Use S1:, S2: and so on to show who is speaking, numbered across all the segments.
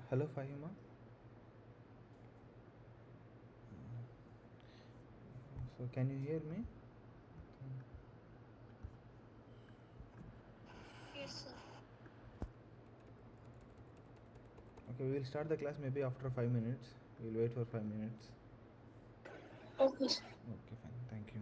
S1: Hello, Fahima. So, can you hear me?
S2: Yes, sir.
S1: Okay, we will start the class maybe after 5 minutes. We'll wait for 5 minutes.
S2: Okay, sir.
S1: Okay, fine. Thank you.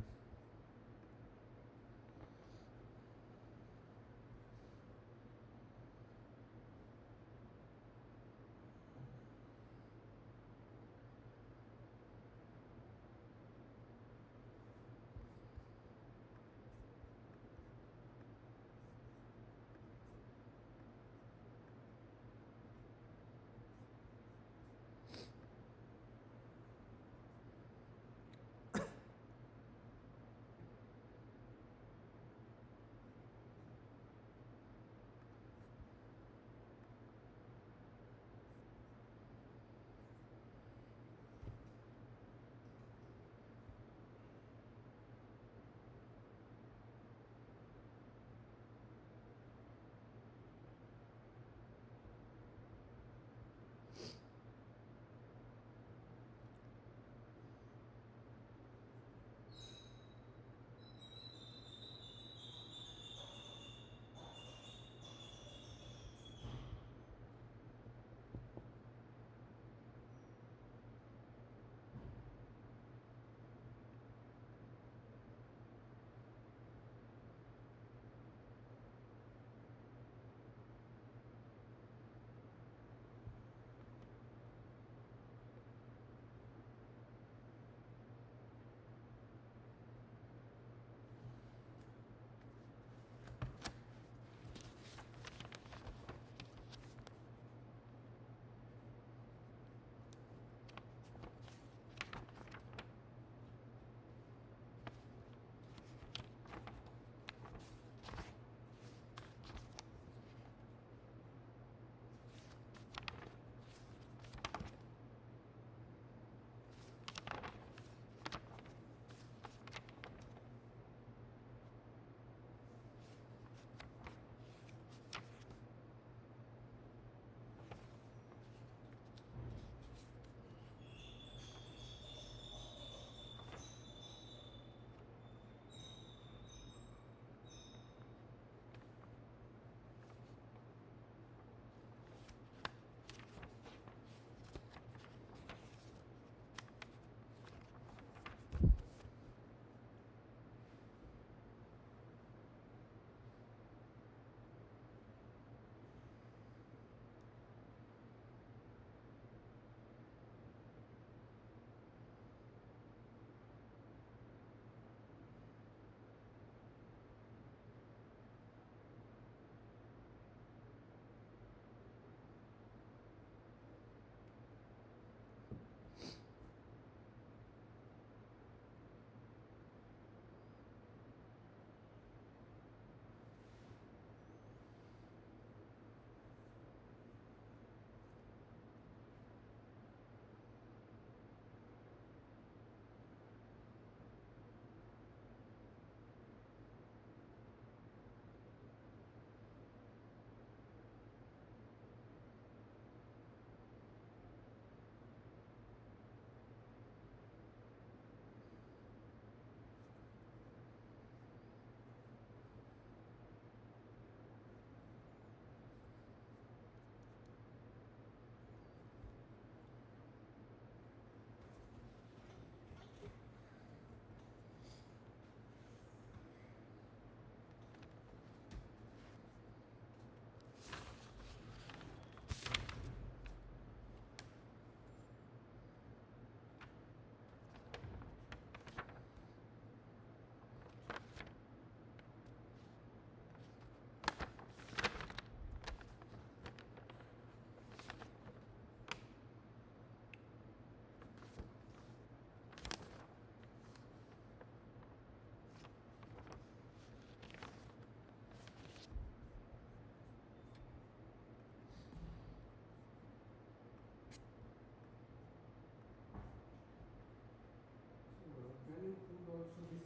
S3: Can you put also this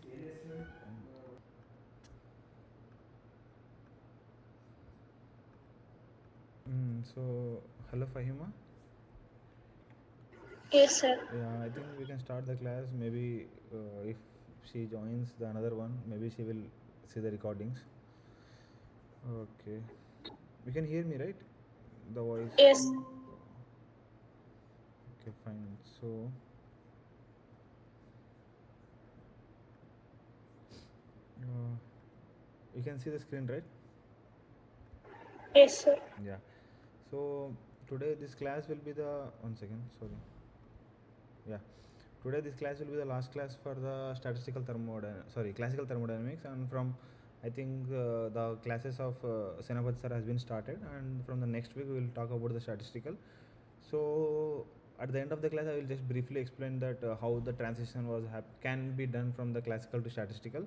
S3: LSM?
S1: So, hello, Fahima.
S2: Yes, sir.
S1: Yeah, I think we can start the class. Maybe if she joins the another one, maybe she will see the recordings. Okay. You can hear me, right? The voice.
S2: Yes.
S1: Okay, fine. So, you can see the screen, right?
S2: Yes, sir.
S1: Yeah. So today this class will be the one second. Sorry. Yeah. Today this class will be the last class for the classical thermodynamics, and from I think the classes of Senapathi sir has been started, and from the next week we will talk about the statistical. So at the end of the class I will just briefly explain that how the transition can be done from the classical to statistical.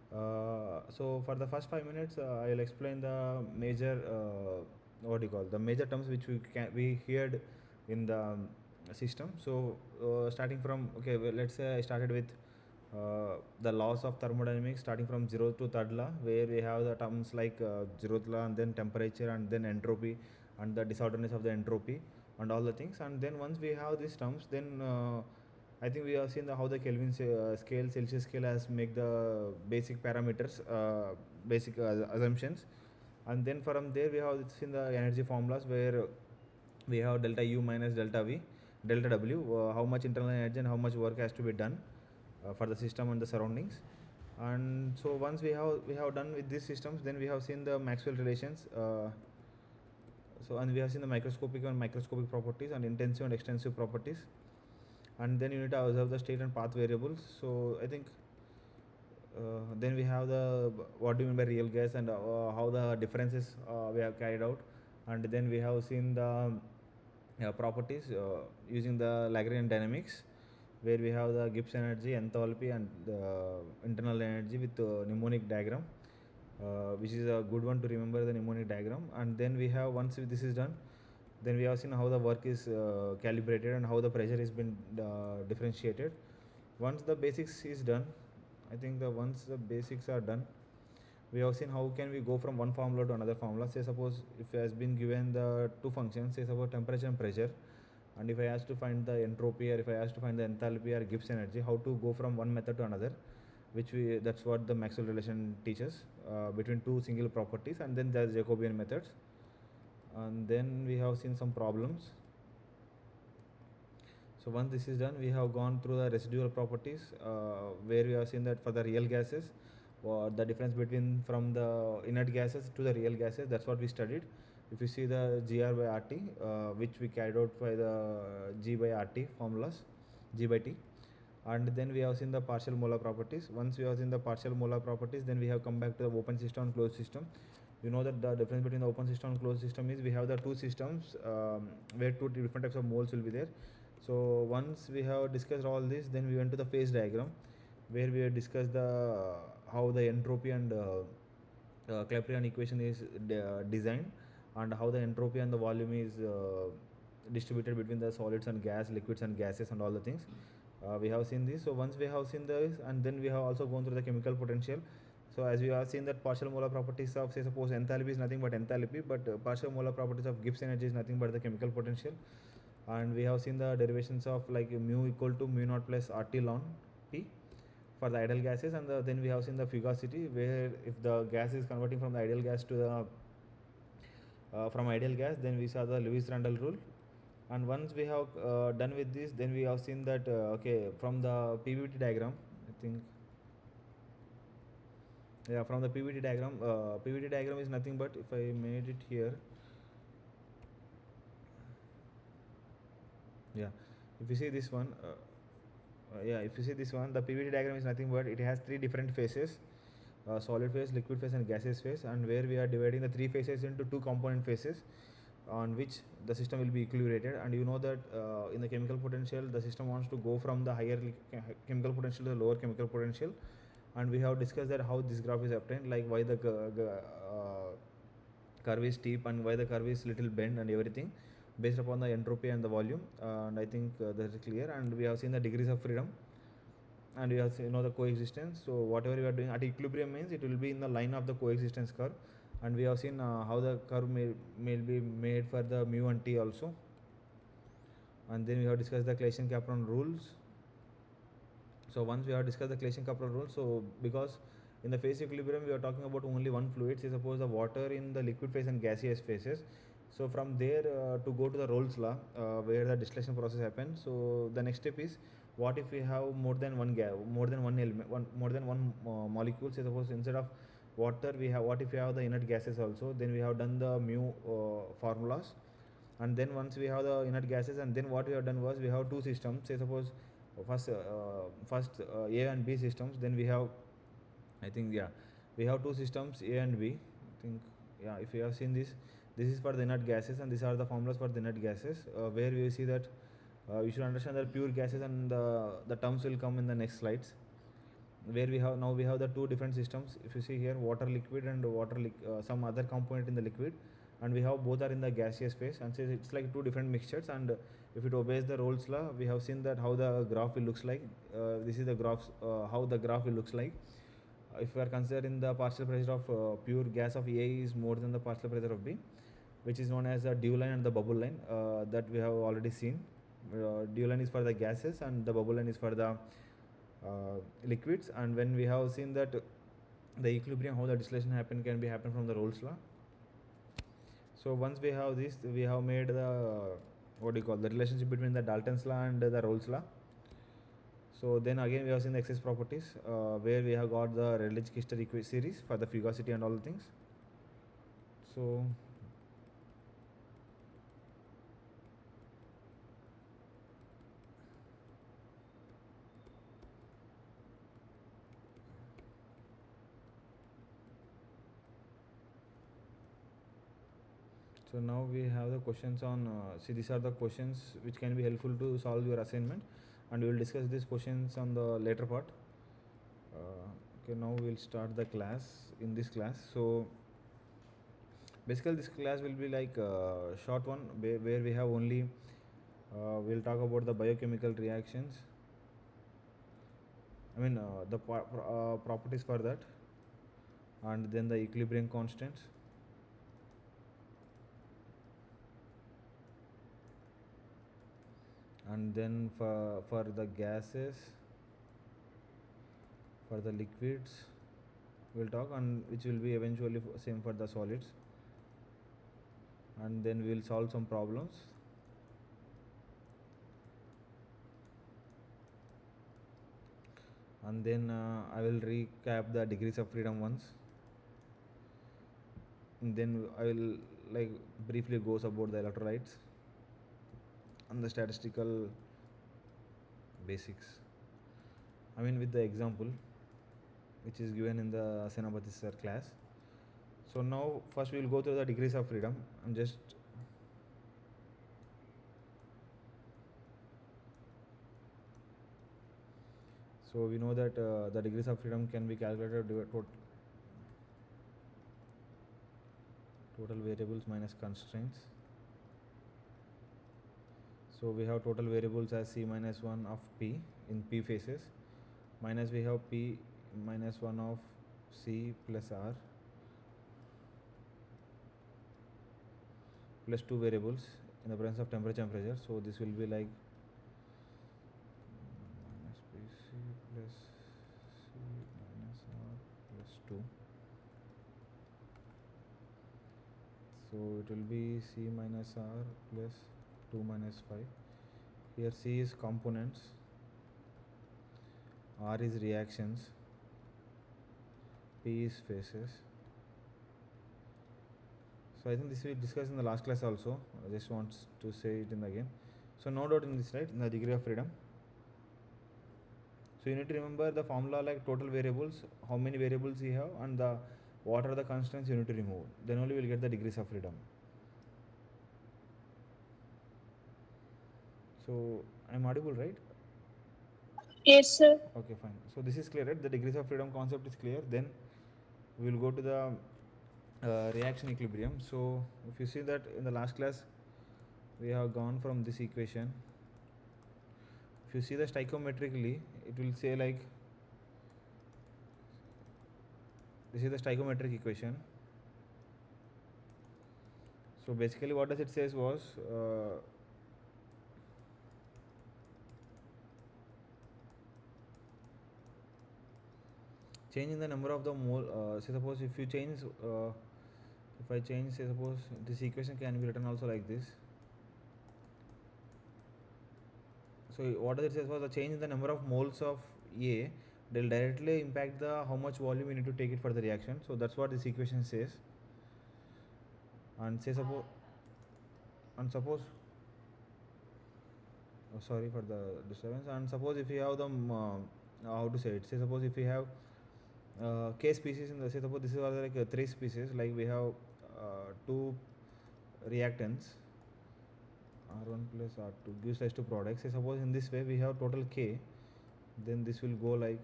S1: So for the first 5 minutes I will explain the major what do you call the major terms which we heard in the system. So starting from, okay, well, let's say I started with the laws of thermodynamics, starting from zero to third law, where we have the terms like zeroth law, and then temperature, and then entropy, and the disorderness of the entropy, and all the things. And then once we have these terms, then I think we have seen how the Kelvin scale, Celsius scale has make the basic parameters, basic assumptions. And then from there we have seen the energy formulas, where we have delta U minus delta V, delta W, how much internal energy and how much work has to be done for the system and the surroundings. And so once we have done with these systems, then we have seen the Maxwell relations. And we have seen the microscopic properties and intensive and extensive properties. And then you need to observe the state and path variables. So I think then we have the what do you mean by real gas, and how the differences we have carried out. And then we have seen the properties using the Lagrangian dynamics, where we have the Gibbs energy, enthalpy, and the internal energy with mnemonic diagram, which is a good one to remember, the mnemonic diagram. And then we have, once this is done, then we have seen how the work is calibrated and how the pressure is been differentiated. Once the basics is done, I think once the basics are done, we have seen how can we go from one formula to another formula. Say suppose if has been given the two functions, say suppose temperature and pressure, and if I ask to find the entropy, or if I ask to find the enthalpy or Gibbs energy, how to go from one method to another, that's what the Maxwell relation teaches between two single properties. And then there's Jacobian methods. And then we have seen some problems. So once this is done, we have gone through the residual properties, where we have seen that for the real gases, or the difference between from the inert gases to the real gases, that's what we studied. If you see the GR by RT, which we carried out by the G by RT formulas, G by T. And then we have seen the partial molar properties. Once we have seen the partial molar properties, then we have come back to the open system and closed system. You know that the difference between the open system and closed system is we have the two systems, where two different types of moles will be there. So once we have discussed all this, then we went to the phase diagram, where we have discussed how the entropy and Clapeyron equation is designed, and how the entropy and the volume is distributed between the solids and liquids and gases, and all the things. We have seen this. So once we have seen this, and then we have also gone through the chemical potential. So as we have seen that partial molar properties of, say suppose, enthalpy is nothing but enthalpy, but partial molar properties of Gibbs energy is nothing but the chemical potential. And we have seen the derivations of like mu equal to mu naught plus RT ln P for the ideal gases. And then we have seen the fugacity, where if the gas is converting from the ideal gas to the from ideal gas, then we saw the Lewis Randall rule. And once we have done with this, then we have seen that okay, from the PVT diagram, I think, yeah, from the PVT diagram is nothing but, if I made it here, yeah, if you see this one, if you see this one, the PVT diagram is nothing but it has three different phases: solid phase, liquid phase, and gaseous phase. And where we are dividing the three phases into two component phases, on which the system will be equilibrated. And you know that in the chemical potential, the system wants to go from the higher chemical potential to the lower chemical potential. And we have discussed that how this graph is obtained, like why the curve is steep, and why the curve is little bent, and everything based upon the entropy and the volume. And I think that is clear. And we have seen the degrees of freedom, and we have seen, the coexistence. So whatever we are doing at equilibrium means it will be in the line of the coexistence curve. And we have seen how the curve may be made for the mu and t also. and then we have discussed the Claisen-Capron rules. So once we have discussed the Claisen-Capron rules, so because in the phase equilibrium we are talking about only one fluid, say suppose the water in the liquid phase and gaseous phases. So from there to go to the Rolle's law, where the distillation process happens. So the next step is, what if we have more than one more than one element, more than one molecule. Say suppose instead of water we have, what if we have the inert gases also? Then we have done the mu formulas, and then once we have the inert gases, and then what we have done was we have two systems. Say suppose first A and B systems. Then we have, I think, yeah, we have two systems, A and B. I think, yeah, if you have seen this, this is for the inert gases, and these are the formulas for the inert gases, where we see that you should understand that pure gases, and the terms will come in the next slides, where we have, now we have the two different systems. If you see here, water liquid and some other component in the liquid, and we have both are in the gaseous phase, and so it's like two different mixtures. And if it obeys the Rolle's law, we have seen that how the graph will looks like. This is the graphs, how the graph will looks like. If we are considering the partial pressure of pure gas of A is more than the partial pressure of B, which is known as the dew line and the bubble line, that we have already seen. Dew line is for the gases and the bubble line is for the liquids. And when we have seen that the equilibrium, how the distillation can be happen from the Rolle's law. So once we have this, we have made the what do you call the relationship between the Dalton's law and the Rolle's law. So then again we have seen the excess properties, where we have got the Redlich-Kister series for the fugacity and all the things. So so now we have the questions on, see, these are the questions which can be helpful to solve your assignment, and we will discuss these questions on the later part. Okay, now we'll start the class in this class. So basically this class will be like a short one, where we have only we'll talk about the biochemical reactions, I mean the properties for that, and then the equilibrium constants, and then for the gases, for the liquids we'll talk, and which will be eventually same for the solids. And then we'll solve some problems. And then I will recap the degrees of freedom once, and then I will like briefly goes about the electrolytes and the statistical basics, I mean with the example which is given in the Senapati sir class. So now first we will go through the degrees of freedom. I'm just so we know that the degrees of freedom can be calculated total variables minus constraints. So we have total variables as C minus 1 of P in P phases, minus we have P minus 1 of C plus R, plus two variables in the presence of temperature and pressure. So this will be like minus PC plus C minus R plus 2. So it will be C minus R plus 2 minus 5. Here C is components, R is reactions, P is phases. So I think this we discussed in the last class also. I just want to say it in again. So no doubt in this, right, in the degree of freedom. So you need to remember the formula like total variables, how many variables you have, and the what are the constraints you need to remove. Then only we will get the degrees of freedom. So I'm audible, right?
S2: Yes, sir.
S1: Okay, fine. So this is clear, right? The degrees of freedom concept is clear. Then we will go to the reaction equilibrium. So if you see that in the last class we have gone from this equation. If you see the stoichiometrically, it will say like this is the stoichiometric equation. So basically what does it says was change in the number of the mole. Say suppose if you change, if I change, say suppose this equation can be written also like this. So what it says was the change in the number of moles of A will directly impact the how much volume you need to take it for the reaction. So that's what this equation says. And say suppose, and suppose, oh, sorry for the disturbance. And suppose if you have the how to say it, say suppose if you have k species in the, say suppose this is like 3 species, like we have 2 reactants R1 plus R2 gives rise to product. Say suppose in this way we have total k, then this will go like,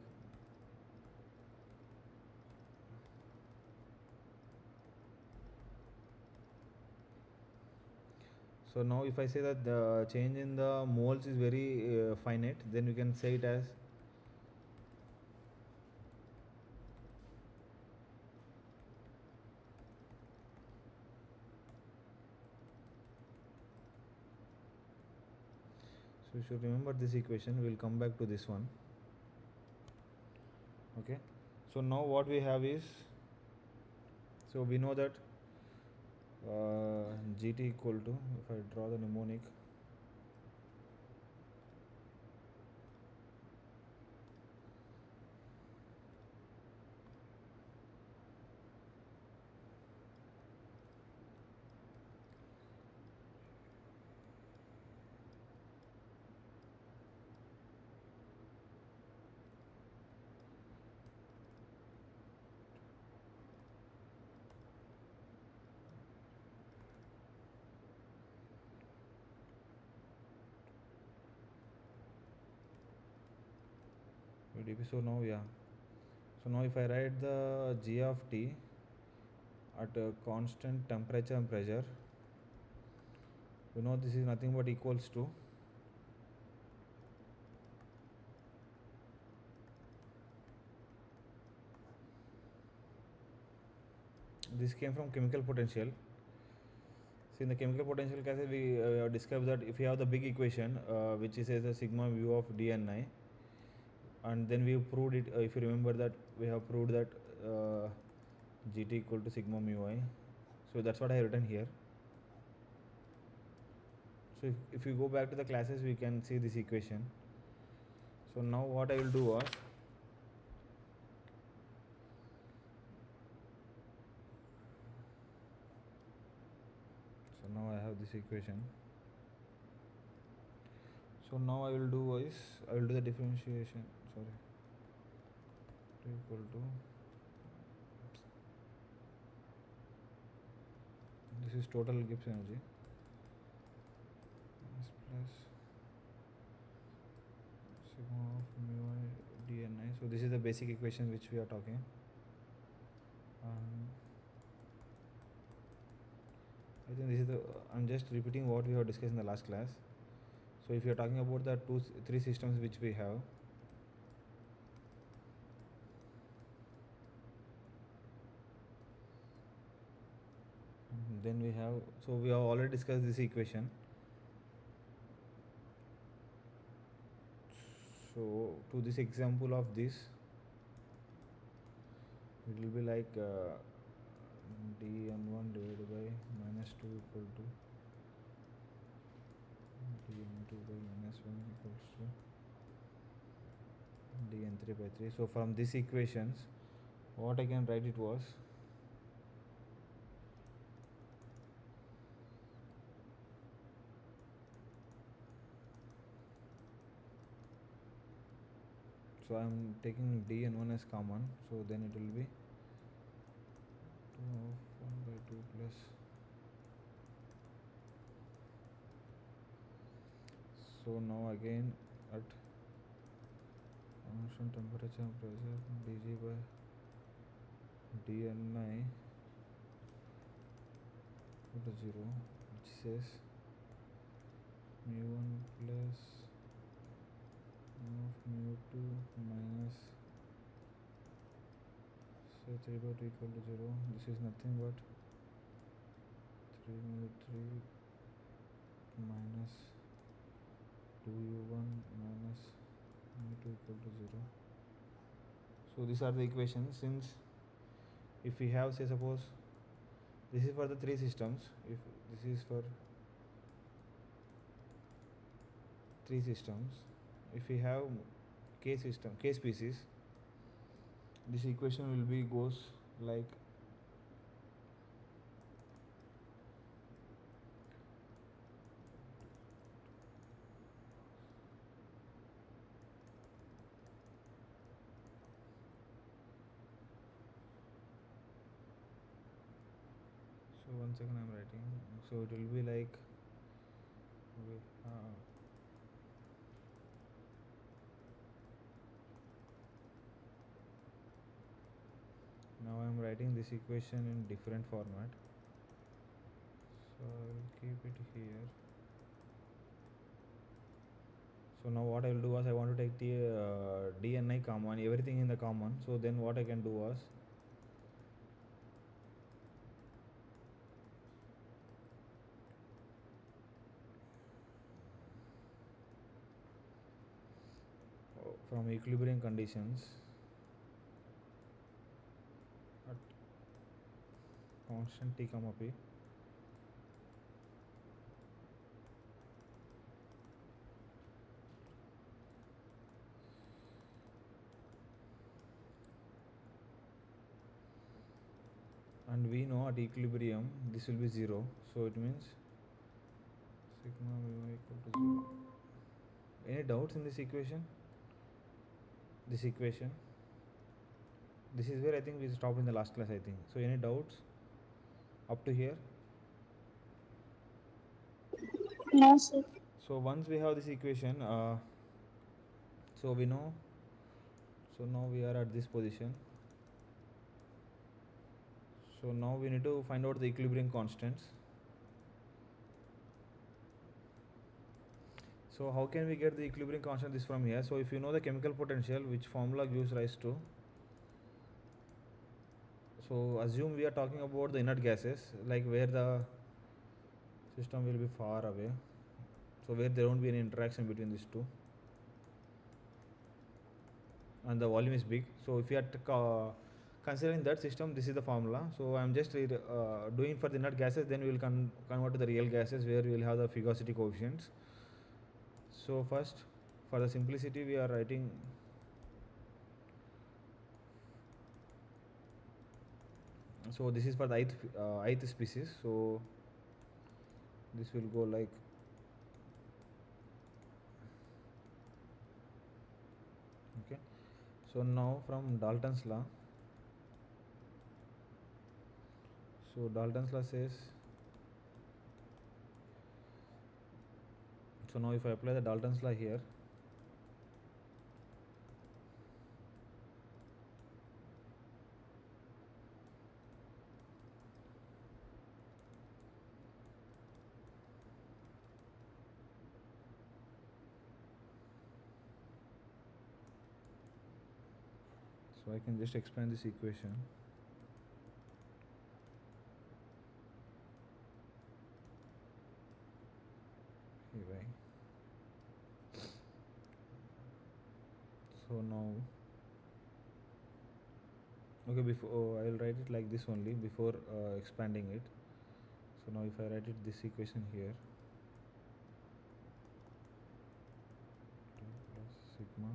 S1: so now if I say that the change in the moles is very finite, then we can say it as so you should remember this equation. We will come back to this one. Okay, so now what we have is, so we know that GT equal to, if I draw the mnemonic, so now so now if I write the G of T at a constant temperature and pressure, we know this is nothing but equals to this came from chemical potential. So in the chemical potential case we described that if you have the big equation which is as a sigma mu of d and I, and then we proved it, if you remember that we have proved that GT equal to sigma mu I. So that's what I have written here. So if you go back to the classes, we can see this equation. So now what I will do was, so now I have this equation. So now I will do is, I will do the differentiation, sorry, equal to, this is total Gibbs energy, this plus sigma of mu I d n I. So this is the basic equation which we are talking. I think this is the, I'm just repeating what we have discussed in the last class. So if you are talking about the 3 systems which we have, then we have, so we have already discussed this equation. So to this example of this, it will be like dn1 divided by minus 2 equal to dn2 by minus 1 equals to dn3 by 3. So from these equations, what I can write it was, so I am taking dn1 as common, so then it will be 2 of 1 by 2 plus, so now again at constant temperature and pressure dg by dni equal to 0, which says mu1 plus of mu2 minus, so 3 by 2 equal to 0. This is nothing but 3 mu3 minus 2u1 minus mu2 equal to 0. So these are the equations. Since if we have, say, suppose this is for the three systems, if this is for three systems, if we have k species, this equation will be goes like so one second I'm writing. So it will be like we have now I'm writing this equation in different format, so I'll keep it here. So now what I will do was I want to take the dni common, everything in the common. So then what I can do was from equilibrium conditions at constant t comma p, and we know at equilibrium this will be 0, so it means sigma mu equal to 0. Any doubts in this equation? This equation, this is where I think we stopped in the last class, I think. So any doubts up to here?
S2: No, sir.
S1: So once we have this equation, so we know, so now we are at this position. So now we need to find out the equilibrium constants. So how can we get the equilibrium constant this from here? So if you know the chemical potential, which formula gives rise to, so assume we are talking about the inert gases, like where the system will be far away, so where there won't be any interaction between these two, and the volume is big. So if you are considering that system, this is the formula. So I'm just doing for the inert gases, then we will convert to the real gases where we will have the fugacity coefficients. So first, for the simplicity, we are writing so this is for the ith species. So this will go like okay. So now from Dalton's law, so Dalton's law says, so now if I apply the Dalton's law here, so I can just expand this equation. Anyway, so now okay, before I'll write it like this only before expanding it. So now if I write it this equation here, 2 plus sigma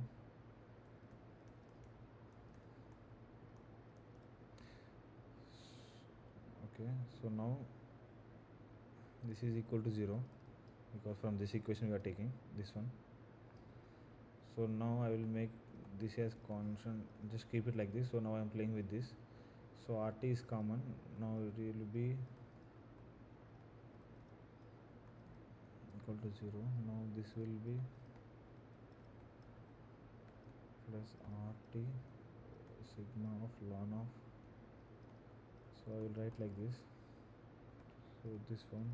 S1: okay, so now this is equal to 0 because from this equation we are taking this one. So now I will make this as constant, just keep it like this. So now I am playing with this. So RT is common. Now it will be equal to 0. Now this will be plus RT sigma of ln of. So I will write like this. So this one.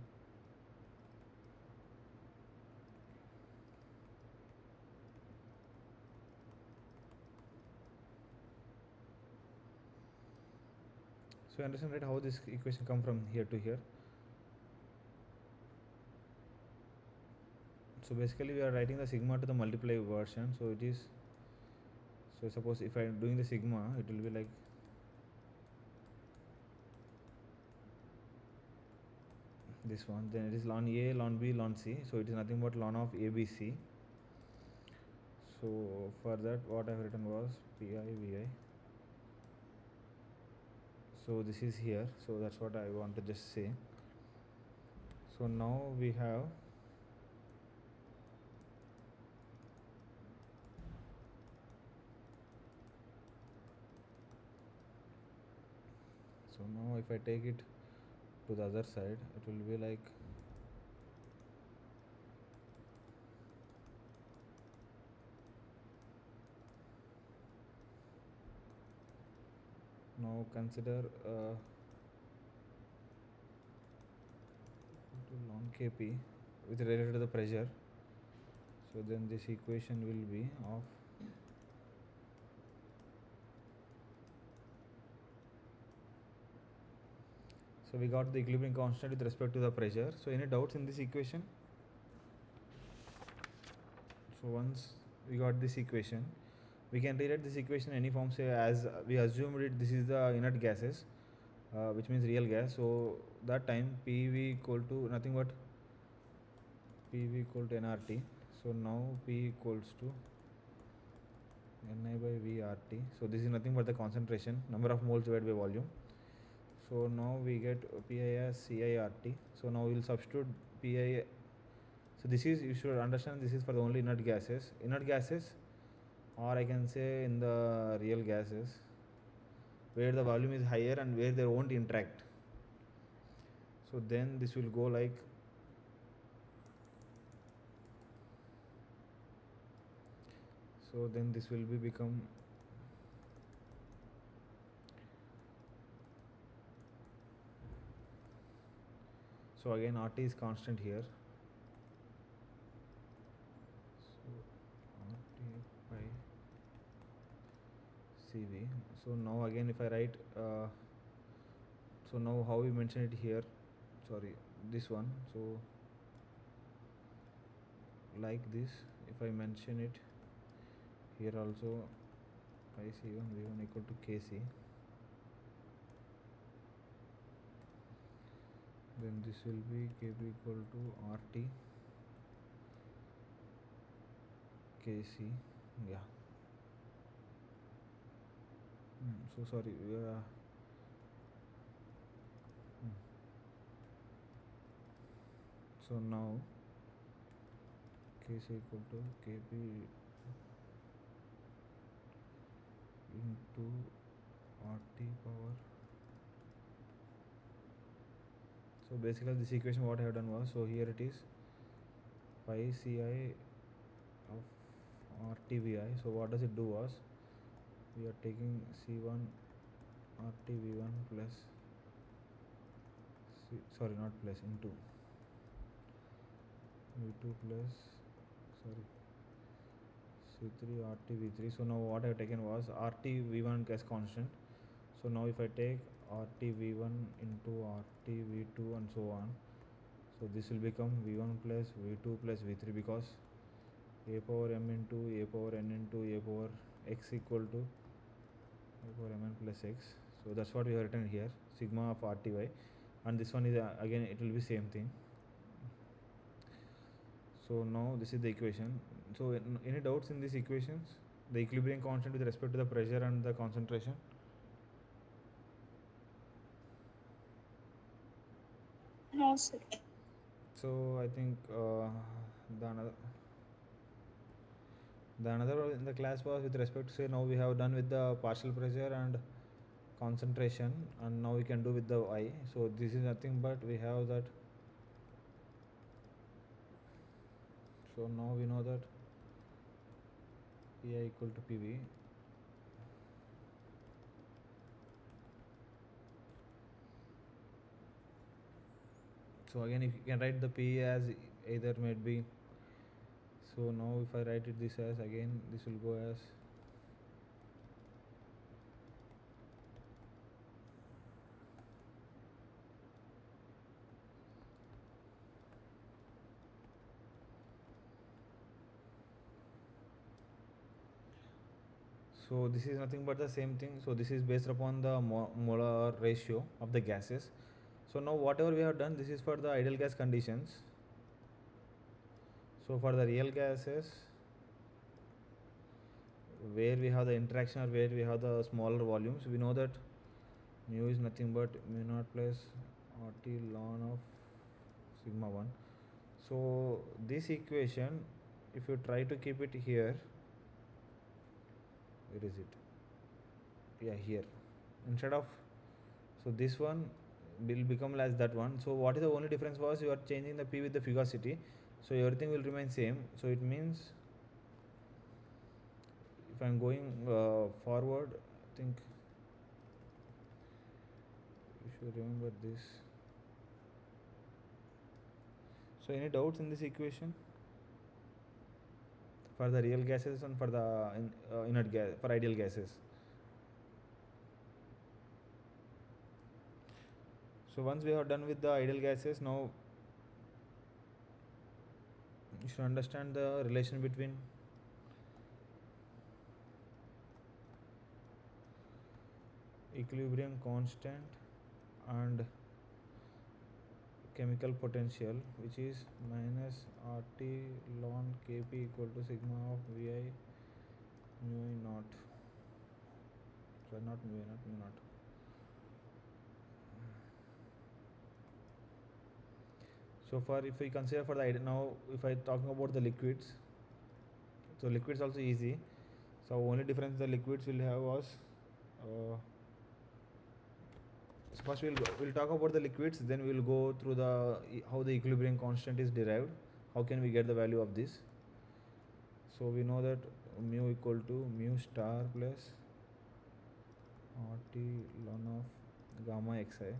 S1: So you understand, right, how this equation come from here to here. So basically we are writing the sigma to the multiply version. So it is, So suppose if I am doing the sigma, it will be like this one. Then it is ln A, ln B, ln C. So it is nothing but ln of ABC. So for that, what I have written was Pi Vi. So this is here. So that's what I want to just say. So now we have so now if I take it to the other side, it will be like now consider ln Kp with related to the pressure. So then this equation will be of so we got the equilibrium constant with respect to the pressure. So any doubts in this equation? So once we got this equation, we can rewrite this equation in any form. Say as we assumed it, this is the inert gases, which means real gas. So that time PV equal to nothing but PV equal to nRT. So now P equals to Ni by VRT. So this is nothing but the concentration, number of moles divided by volume. So now we get Pi as CIRT. So now we will substitute Pi. So this is, you should understand, this is for the only inert gases. Inert gases, or I can say in the real gases, where the volume is higher and where they won't interact. So then this will go like so then this will be become so again RT is constant here. So RT by CV. So now again if I write so now how we mention it here, sorry, this one. So like this, if I mention it here also, pi C1 V1 equal to Kc, then this will be Kp equal to RT Kc. Yeah. So sorry. So now Kc equal to Kp into RT power. So basically this equation what I have done was, so here it is pi Ci of RT Vi. So what does it do was, we are taking C1 RT V1 plus sorry, not plus, into V2 plus sorry C3 RT V3. So now what I have taken was RT V1 as constant. So now if I take RT V1 into RT V2 and so on, so this will become V1 plus V2 plus V3, because a power m into a power n into a power x equal to a power mn plus x. So that's what we have written here, sigma of RTY, and this one is again it will be same thing. So now this is the equation. So any doubts in these equations? The equilibrium constant with respect to the pressure and the concentration.
S2: No, sir.
S1: So I think the another in the class was with respect to, say, now we have done with the partial pressure and concentration, and now we can do with the I. So this is nothing but we have that. So now we know that Pi equal to PV. So again, if you can write the P as either may be. So now if I write it this as, again this will go as So this is nothing but the same thing. So this is based upon the molar ratio of the gases. So now whatever we have done, this is for the ideal gas conditions. So for the real gases, where we have the interaction or where we have the smaller volumes, we know that mu is nothing but mu naught plus RT ln of sigma 1. So this equation, if you try to keep it here, where is it? Yeah, here. Instead of, so this one will become as that one. So what is the only difference was you are changing the P with the fugacity. So everything will remain same. So it means if I am going forward, I think you should remember this. So any doubts in this equation for the real gases and for the inert gas, for ideal gases? So once we are done with the ideal gases, now you should understand the relation between equilibrium constant and chemical potential, which is minus RT ln Kp equal to sigma of Vi mu I naught. So not mu I naught, mu naught. So far, if we consider for the now, if I talking about the liquids, so liquids also easy. So only difference the liquids will have was. So first we'll talk about the liquids, then we'll go through the how the equilibrium constant is derived. How can we get the value of this? So we know that mu equal to mu star plus RT ln of gamma xi.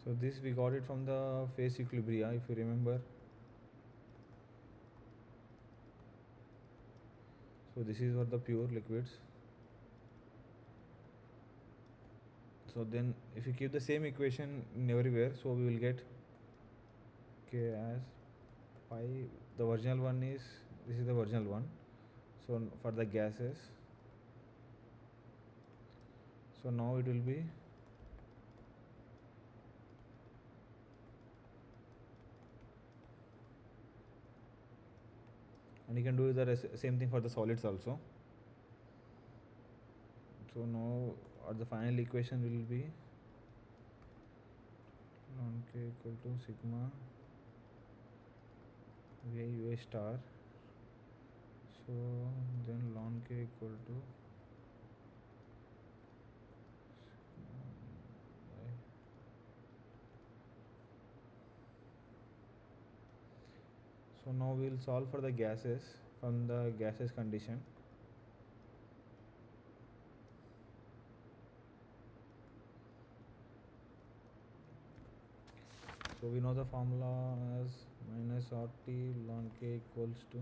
S1: So this we got it from the phase equilibria, if you remember. So this is for the pure liquids. So then if you keep the same equation in everywhere, so we will get K as pi. The original one is, this is the original one. So for the gases, so now it will be and you can do the same thing for the solids also. So now the final equation will be ln K equal to sigma Vi UA star. So then ln K equal to so now we will solve for the gases from the gases condition. So we know the formula as minus RT ln K equals to,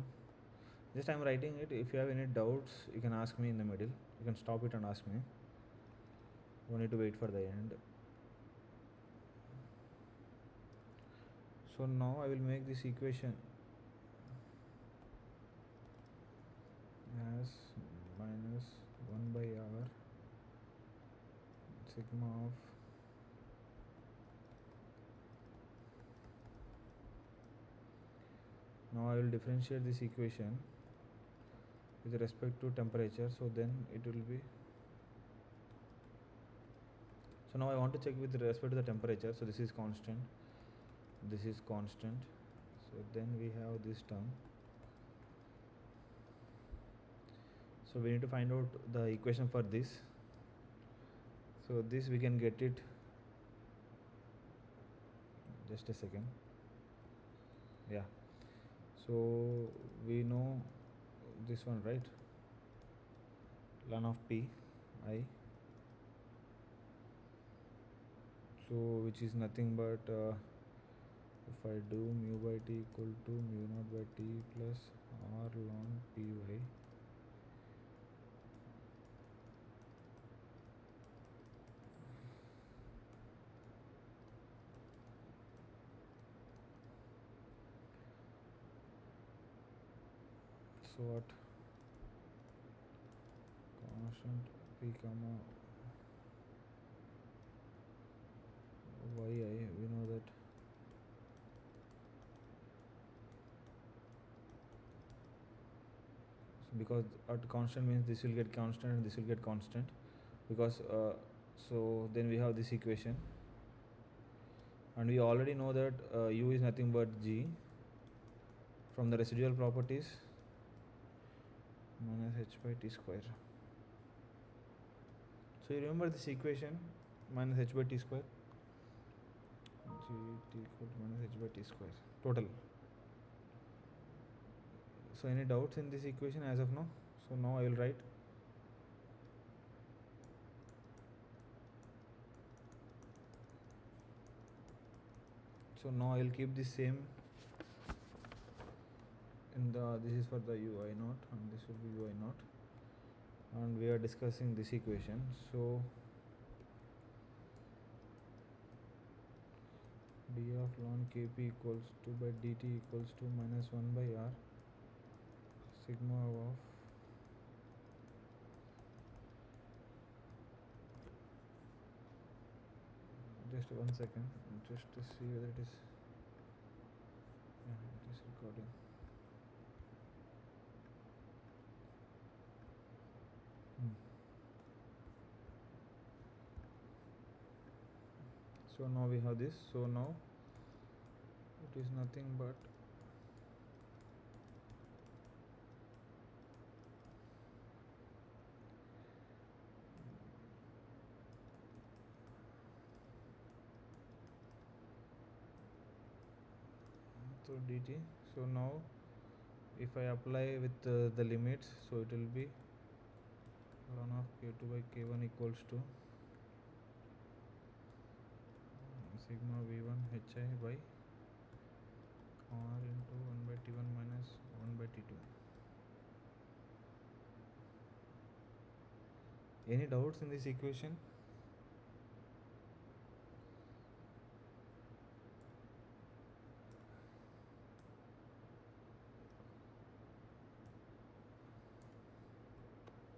S1: just I am writing it. If you have any doubts, you can ask me in the middle. You can stop it and ask me. You need to wait for the end. So now I will make this equation as minus 1 by R sigma of now I will differentiate this equation with respect to temperature. So then it will be, so now I want to check with respect to the temperature. So this is constant, this is constant. So then we have this term. So we need to find out the equation for this. So this we can get it, just a second. Yeah, so we know this one, right? Ln of P I, so which is nothing but if I do mu by T equal to mu naught by T plus R ln Py. what constant p comma yi, we know that because at constant means this will get constant and this will get constant, because so then we have this equation, and we already know that u is nothing but g from the residual properties minus h by t square. So you remember this equation minus h by t square, g t equal to minus h by t square total. So any doubts in this equation as of now? So now I will write so now I will keep this same in the, this is for the ui naught and this will be ui naught, and we are discussing this equation. So d of ln kp equals to by dt equals to minus 1 by r sigma of just 1 second, just to see whether it is, yeah, it is recording. So now we have this, so now it is nothing but so dt. So now if I apply with the limits, so it will be ln of k2 by k1 equals to sigma v1 hi by r into 1 by t1 minus 1 by t2. Any doubts in this equation?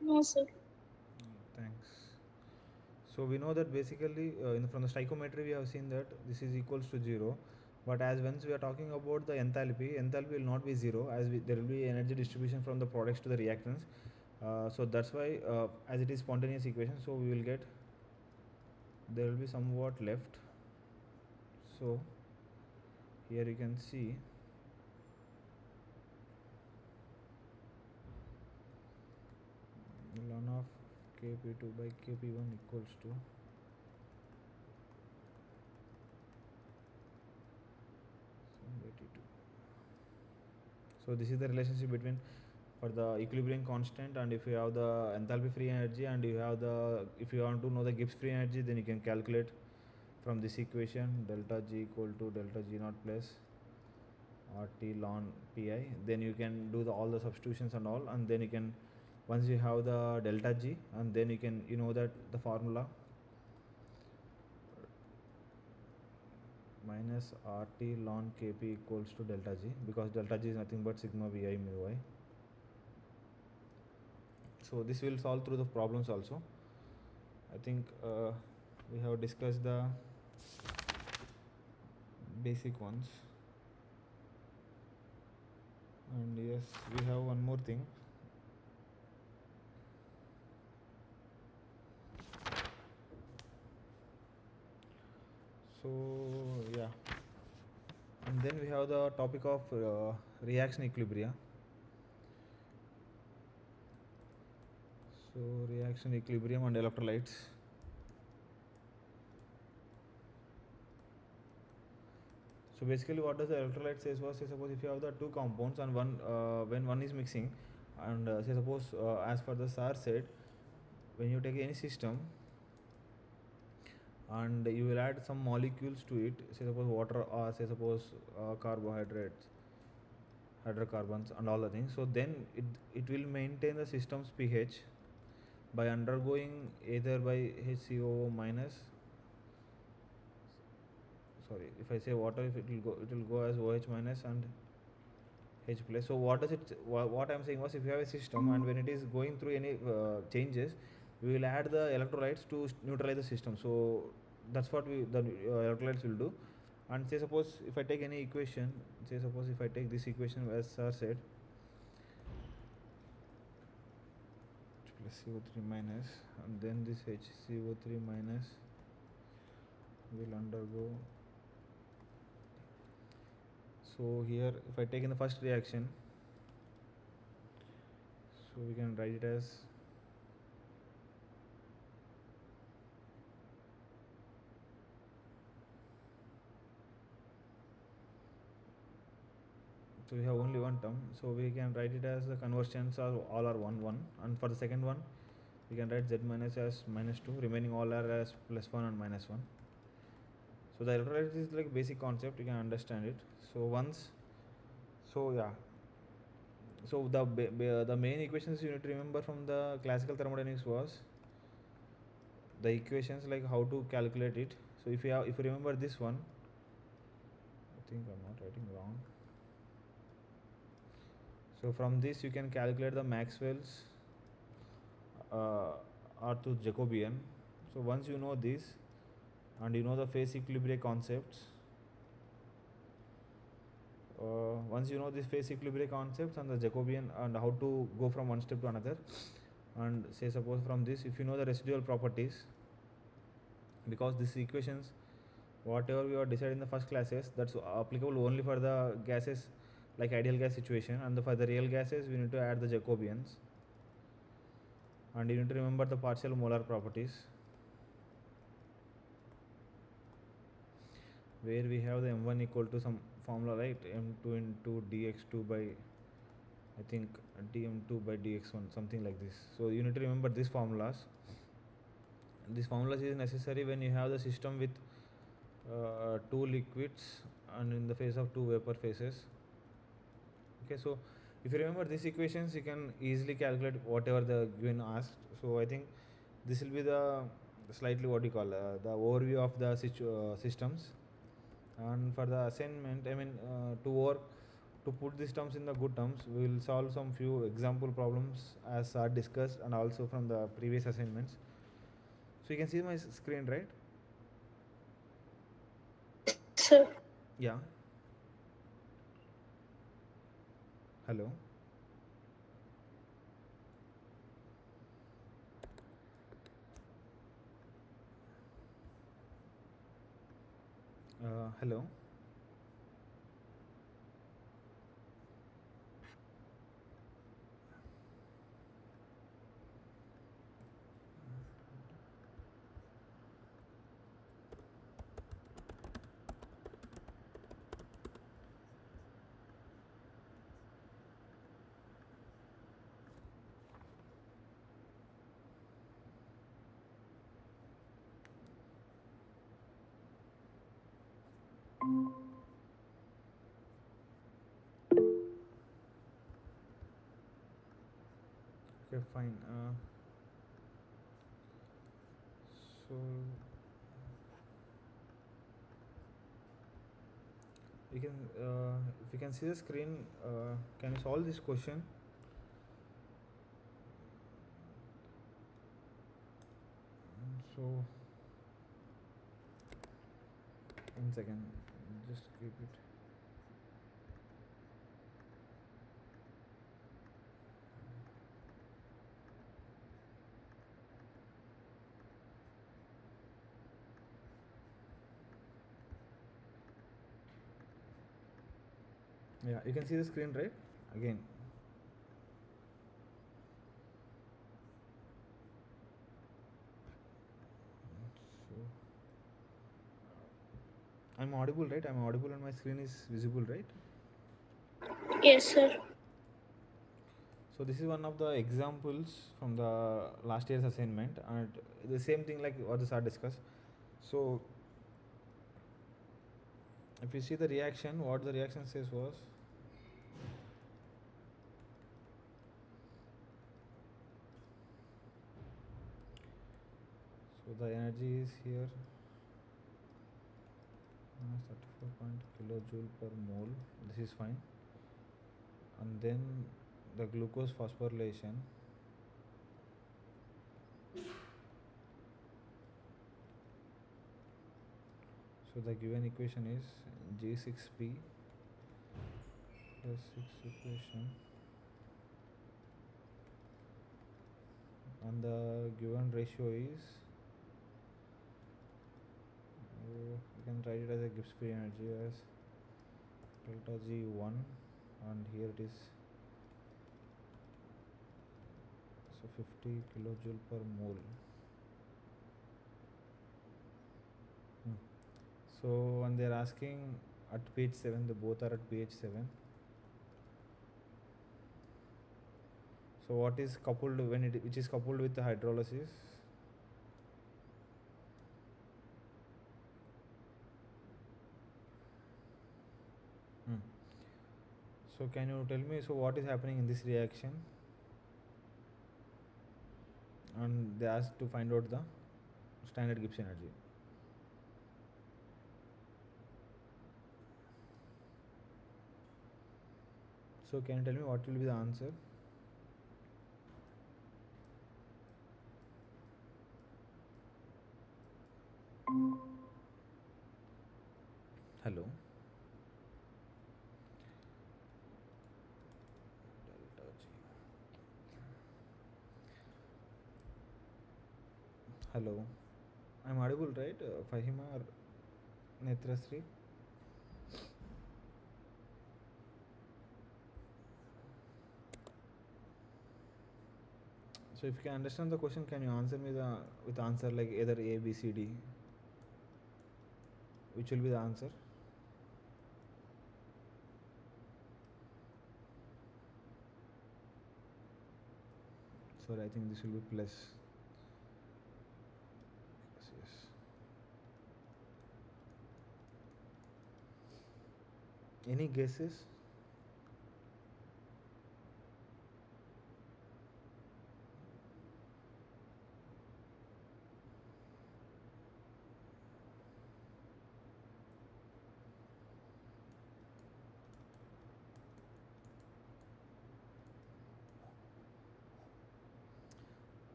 S2: No, sir.
S1: Thanks. So we know that basically from the stoichiometry we have seen that this is equals to 0, but as once we are talking about the enthalpy will not be 0, as there will be energy distribution from the products to the reactants. So that's why as it is spontaneous equation, so we will get, there will be somewhat left. So here you can see ln of kp2 by kp1 equals to by t2. So this is the relationship between for the equilibrium constant, and if you have the enthalpy free energy, and you have the, if you want to know the Gibbs free energy, then you can calculate from this equation delta G equal to delta G naught plus RT ln Pi. Then you can do all the substitutions and all, and then you can, once you have the delta G, and then you can, you know that the formula minus RT ln Kp equals to delta G, because delta G is nothing but sigma Vi mu I. So this will solve through the problems also. I think we have discussed the basic ones, and yes, we have one more thing. So yeah, and then we have the topic of reaction equilibria. So reaction equilibrium and electrolytes. So basically what does the electrolyte says was, say suppose if you have the two compounds and one when one is mixing, and say suppose as per the SAR said, when you take any system and you will add some molecules to it, say suppose water or say suppose carbohydrates, hydrocarbons and all the things, so then it will maintain the system's pH by undergoing either by HCO minus, sorry, if I say water, if it will go as OH minus and H plus. So what does it? What I'm saying was, if you have a system and when it is going through any changes, we will add the electrolytes to neutralize the system. So that's what the electrolytes will do. And say suppose if I take any equation, say suppose if I take this equation as sir said, H plus CO3 minus, and then this HCO3 minus will undergo. So here if I take in the first reaction, so we can write it as, so we have only one term, so we can write it as the conversions are all are 1 and for the second one we can write Z minus as -2, remaining all are as +1 and -1. So the electrolyte is like basic concept, you can understand it. So once, so yeah, so the main equations you need to remember from the classical thermodynamics was the equations like how to calculate it. So if you remember this one, I think I'm not writing wrong. So from this you can calculate the Maxwell's or to Jacobian. So once you know this and you know the phase equilibrium concepts, once you know this phase equilibrium concepts and the Jacobian and how to go from one step to another, and say suppose from this if you know the residual properties, because these equations whatever we are decided in the first classes, that's applicable only for the gases like ideal gas situation, and for the real gases we need to add the Jacobians, and you need to remember the partial molar properties, where we have the m1 equal to some formula, right, m2 into dx2 by I think dm2 by dx1, something like this. So you need to remember these formulas. These formulas is necessary when you have the system with two liquids and in the phase of two vapor phases. Okay, so if you remember these equations, you can easily calculate whatever the given asked. So I think this will be the slightly what you call the overview of the systems. And for the assignment, I mean to put these terms in the good terms, we will solve some few example problems as are discussed and also from the previous assignments. So you can see my screen, right?
S2: Sir.
S1: Yeah. Hello. Hello. Okay, fine. So you can if you can see the screen, can you solve this question? So 1 second, just keep it. Yeah, you can see the screen, right? Again. So I'm audible, right? I'm audible and my screen is visible, right?
S2: Yes, sir.
S1: So this is one of the examples from the last year's assignment, and the same thing like what the sir discussed. So if you see the reaction, what the reaction says was, so the energy is here -34 kilojoule per mole. This is fine. and then the glucose phosphorylation. So the given equation is G6P plus 6 equation, and the given ratio is you can write it as a Gibbs free energy as delta G1, and here it is so 50 kilojoule per mole. So when they are asking at pH 7, they both are at pH 7. So what is coupled when it which is coupled with the hydrolysis? So can you tell me, so what is happening in this reaction? And they asked to find out the standard Gibbs energy. So can you tell me what will be the answer? Hello. Delta G. Hello. I'm audible, right? Fahima or Netrasri? So if you can understand the question, can you answer me with answer like either A, B, C, D? Which will be the answer? Sorry, I think this will be plus. Yes. Any guesses?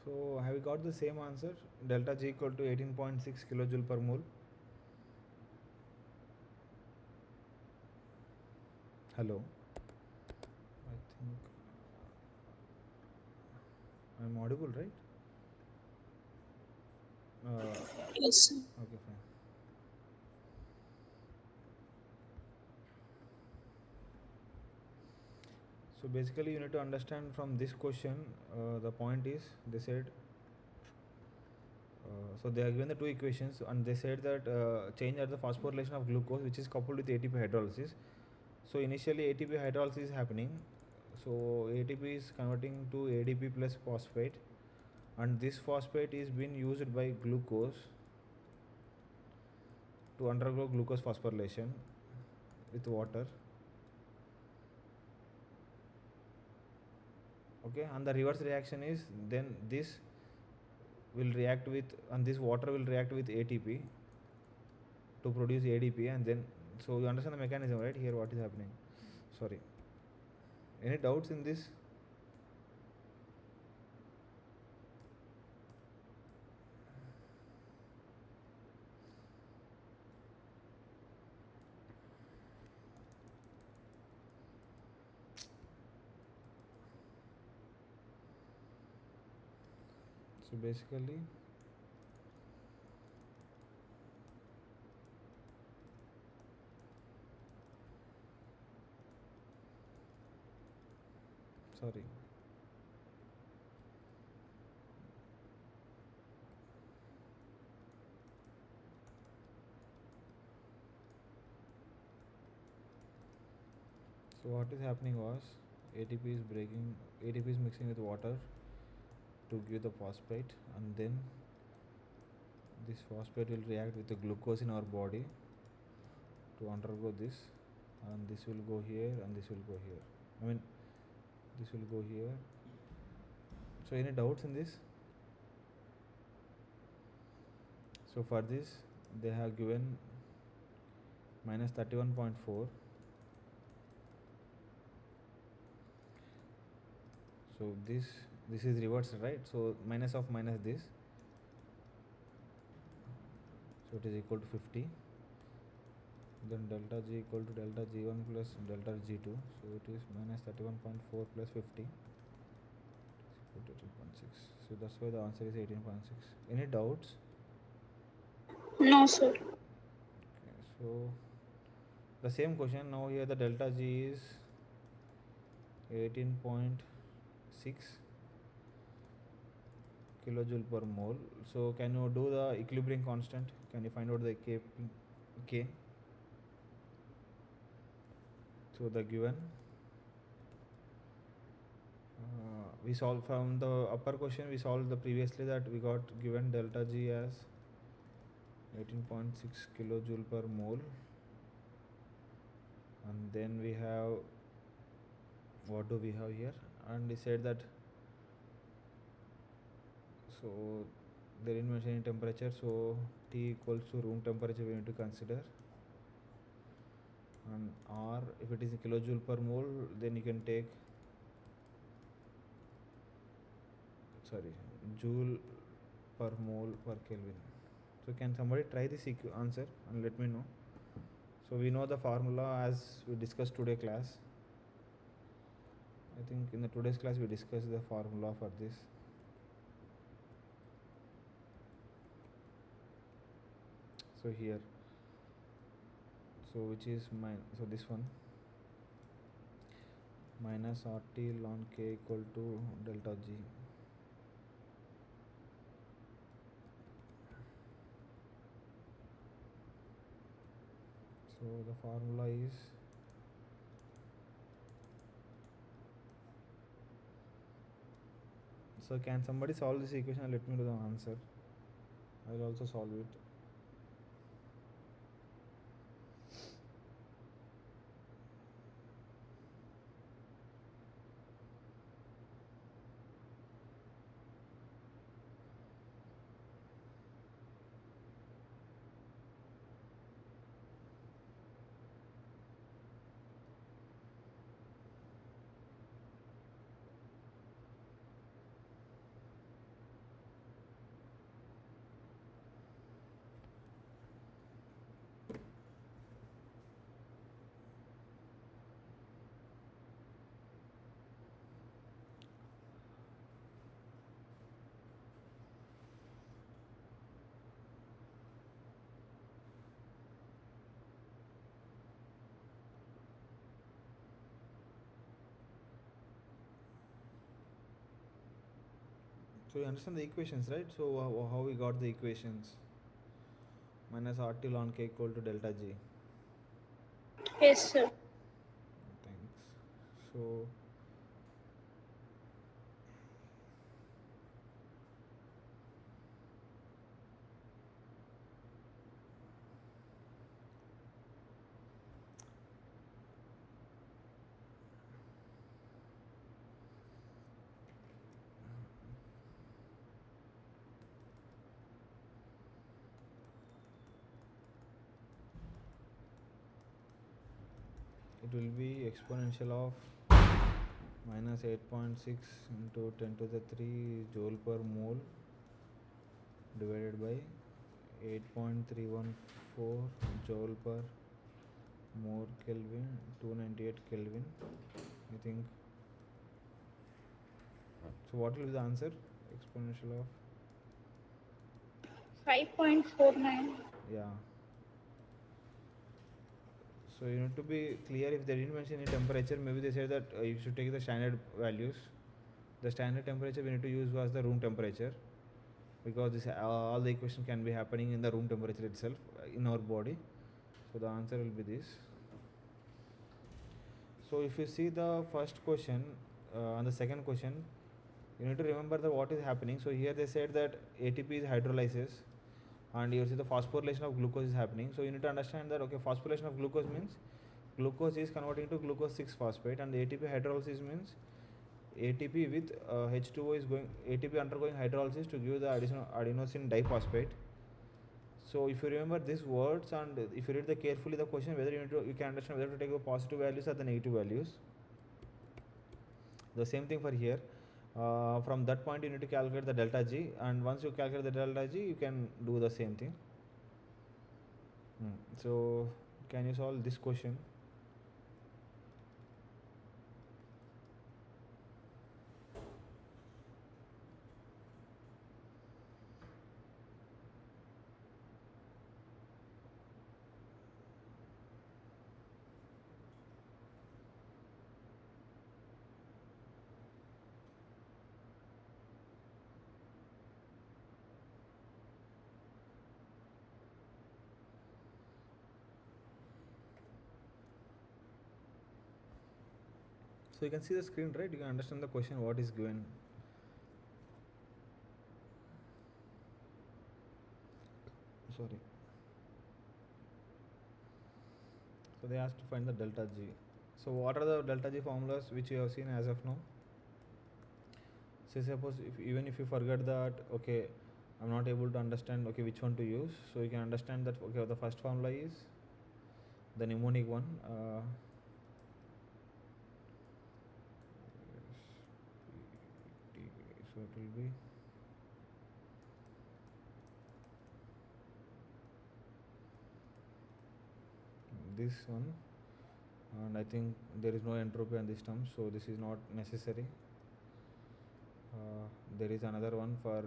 S1: So have you got the same answer? Delta G equal to 18.6 kilojoule per mole. Hello. I think I'm audible, right?
S2: Yes, sir.
S1: Okay, fine. So basically, you need to understand from this question. The point is, they said. So they are given the two equations, and they said that change at the phosphorylation of glucose, which is coupled with ATP hydrolysis. So initially ATP hydrolysis is happening. So ATP is converting to ADP plus phosphate, and this phosphate is being used by glucose to undergo glucose phosphorylation with water. Okay, and the reverse reaction is then this will react with, and this water will react with ATP to produce ADP, and then so you understand the mechanism, right? Here what is happening? Sorry, any doubts in this? So basically, sorry, so what is happening was ATP is breaking, ATP is mixing with water to give the phosphate, and then this phosphate will react with the glucose in our body to undergo this, and this will go here and this will go here. I mean, this will go here. So any doubts in this? So for this they have given minus 31.4, So this is reversed, right? So minus of minus this, so it is equal to 50. Then delta G equal to delta G1 plus delta G2, so it is minus 31.4 plus 50, equal to 18.6. So that's why the answer is 18.6. Any doubts?
S2: No, sir.
S1: Okay, so the same question, now here the delta G is 18.6 kilojoule per mole. So can you do the equilibrium constant? Can you find out the K? So the given, we solved from the upper question, we solved the previously that we got given delta G as 18.6 kilojoule per mole, and then we have, what do we have here, and we said that, so they didn't mention any temperature, so T equals to room temperature we need to consider, and R, if it is a kilojoule per mole, then you can take, sorry, joule per mole per Kelvin. So can somebody try this answer and let me know. So we know the formula as we discussed today class. I think in the today's class we discussed the formula for this. So here, so which is so this one, minus RT ln K equal to delta G. So the formula is, so can somebody solve this equation and let me know the answer? I will also solve it. So you understand the equations, right? So how we got the equations? Minus RT ln K equal to delta G.
S2: Yes, sir.
S1: Thanks. So it will be exponential of minus 8.6 into 10 to the 3 joule per mole divided by 8.314 joule per more Kelvin, 298 Kelvin, I think. So what will be the answer? Exponential of,
S2: 5.49.
S1: yeah. So you need to be clear, if they didn't mention any temperature, maybe they said that you should take the standard values. The standard temperature we need to use was the room temperature, because this all the equation can be happening in the room temperature itself in our body. So the answer will be this. So if you see the first question and the second question, you need to remember that what is happening. So here they said that ATP is hydrolysis, and you see the phosphorylation of glucose is happening. So you need to understand that, okay, phosphorylation of glucose means glucose is converting to glucose 6 phosphate, and the ATP hydrolysis means ATP with H2O is going, ATP undergoing hydrolysis to give the additional adenosine diphosphate. So if you remember these words, and if you read the carefully the question, whether you can understand whether to take the positive values or the negative values. The same thing for here. From that point you need to calculate the delta G, and once you calculate the delta G you can do the same thing. So can you solve this question? So you can see the screen, right? You can understand the question what is given. Sorry. So they asked to find the delta G. So what are the delta G formulas which you have seen as of now? Say suppose even if you forget that, okay, I'm not able to understand, okay, which one to use. So you can understand that, okay, the first formula is the mnemonic one. So it will be this one, and I think there is no entropy on this term, so this is not necessary. There is another one for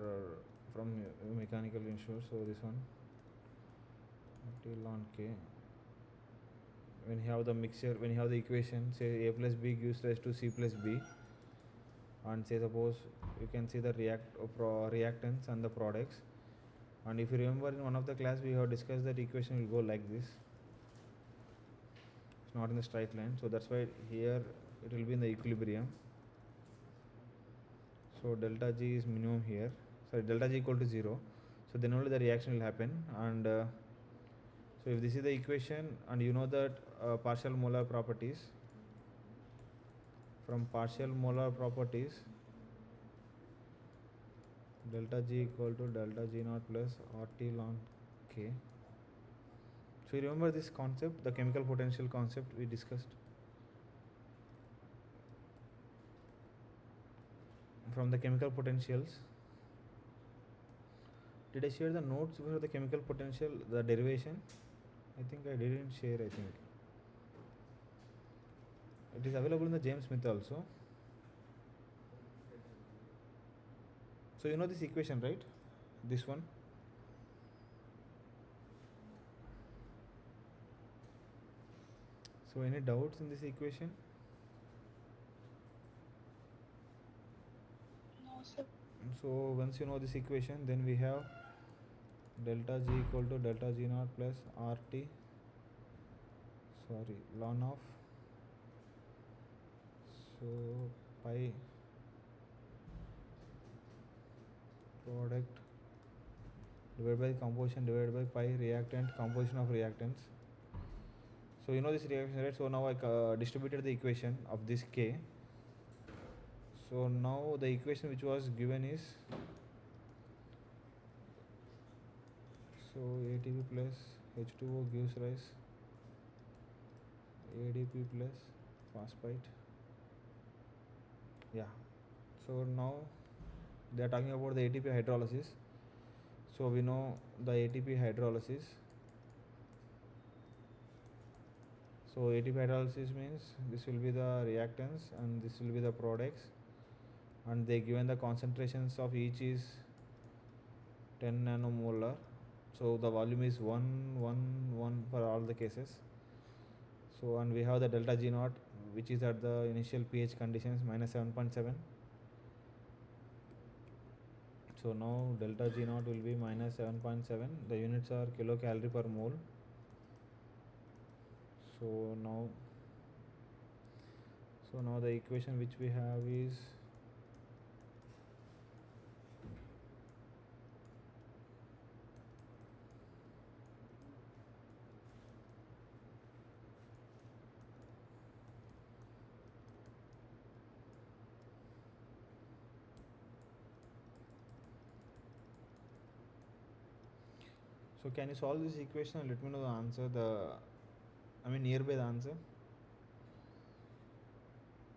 S1: from mechanical institute, so this one till on k. When you have the mixture, when you have the equation, say a plus b gives rise to c plus b, and say suppose you can see the reactants and the products, and if you remember in one of the class we have discussed that equation will go like this. It's not in the straight line, so that's why here it will be in the equilibrium. So delta G is minimum here, sorry, delta G equal to 0, so then only the reaction will happen. And so if this is the equation, and you know that partial molar properties, from partial molar properties delta G equal to delta G naught plus RT ln K. So you remember this concept, the chemical potential concept we discussed? From the chemical potentials, did I share the notes for the chemical potential, the derivation? I think I didn't share, I think. It is available in the James Smith also. So you know this equation, right? This one. So any doubts in this equation?
S2: No, sir.
S1: So once you know this equation, then we have delta G equal to delta G naught plus RT, sorry, ln of, so pi product divided by composition divided by pi reactant composition of reactants. So you know this reaction, right? So now I distributed the equation of this K. So now the equation which was given is, so ATP plus H2O gives rise ADP plus phosphate. Yeah. So now they are talking about the ATP hydrolysis. So we know the ATP hydrolysis. So ATP hydrolysis means this will be the reactants and this will be the products, and they given the concentrations of each is 10 nanomolar. So the volume is 1 1 1 for all the cases. So and we have the delta G naught which is at the initial pH conditions minus 7.7. So now delta G naught will be minus 7.7. The units are kilocalorie per mole. So now the equation which we have is, so can you solve this equation and let me know the answer, nearby the answer?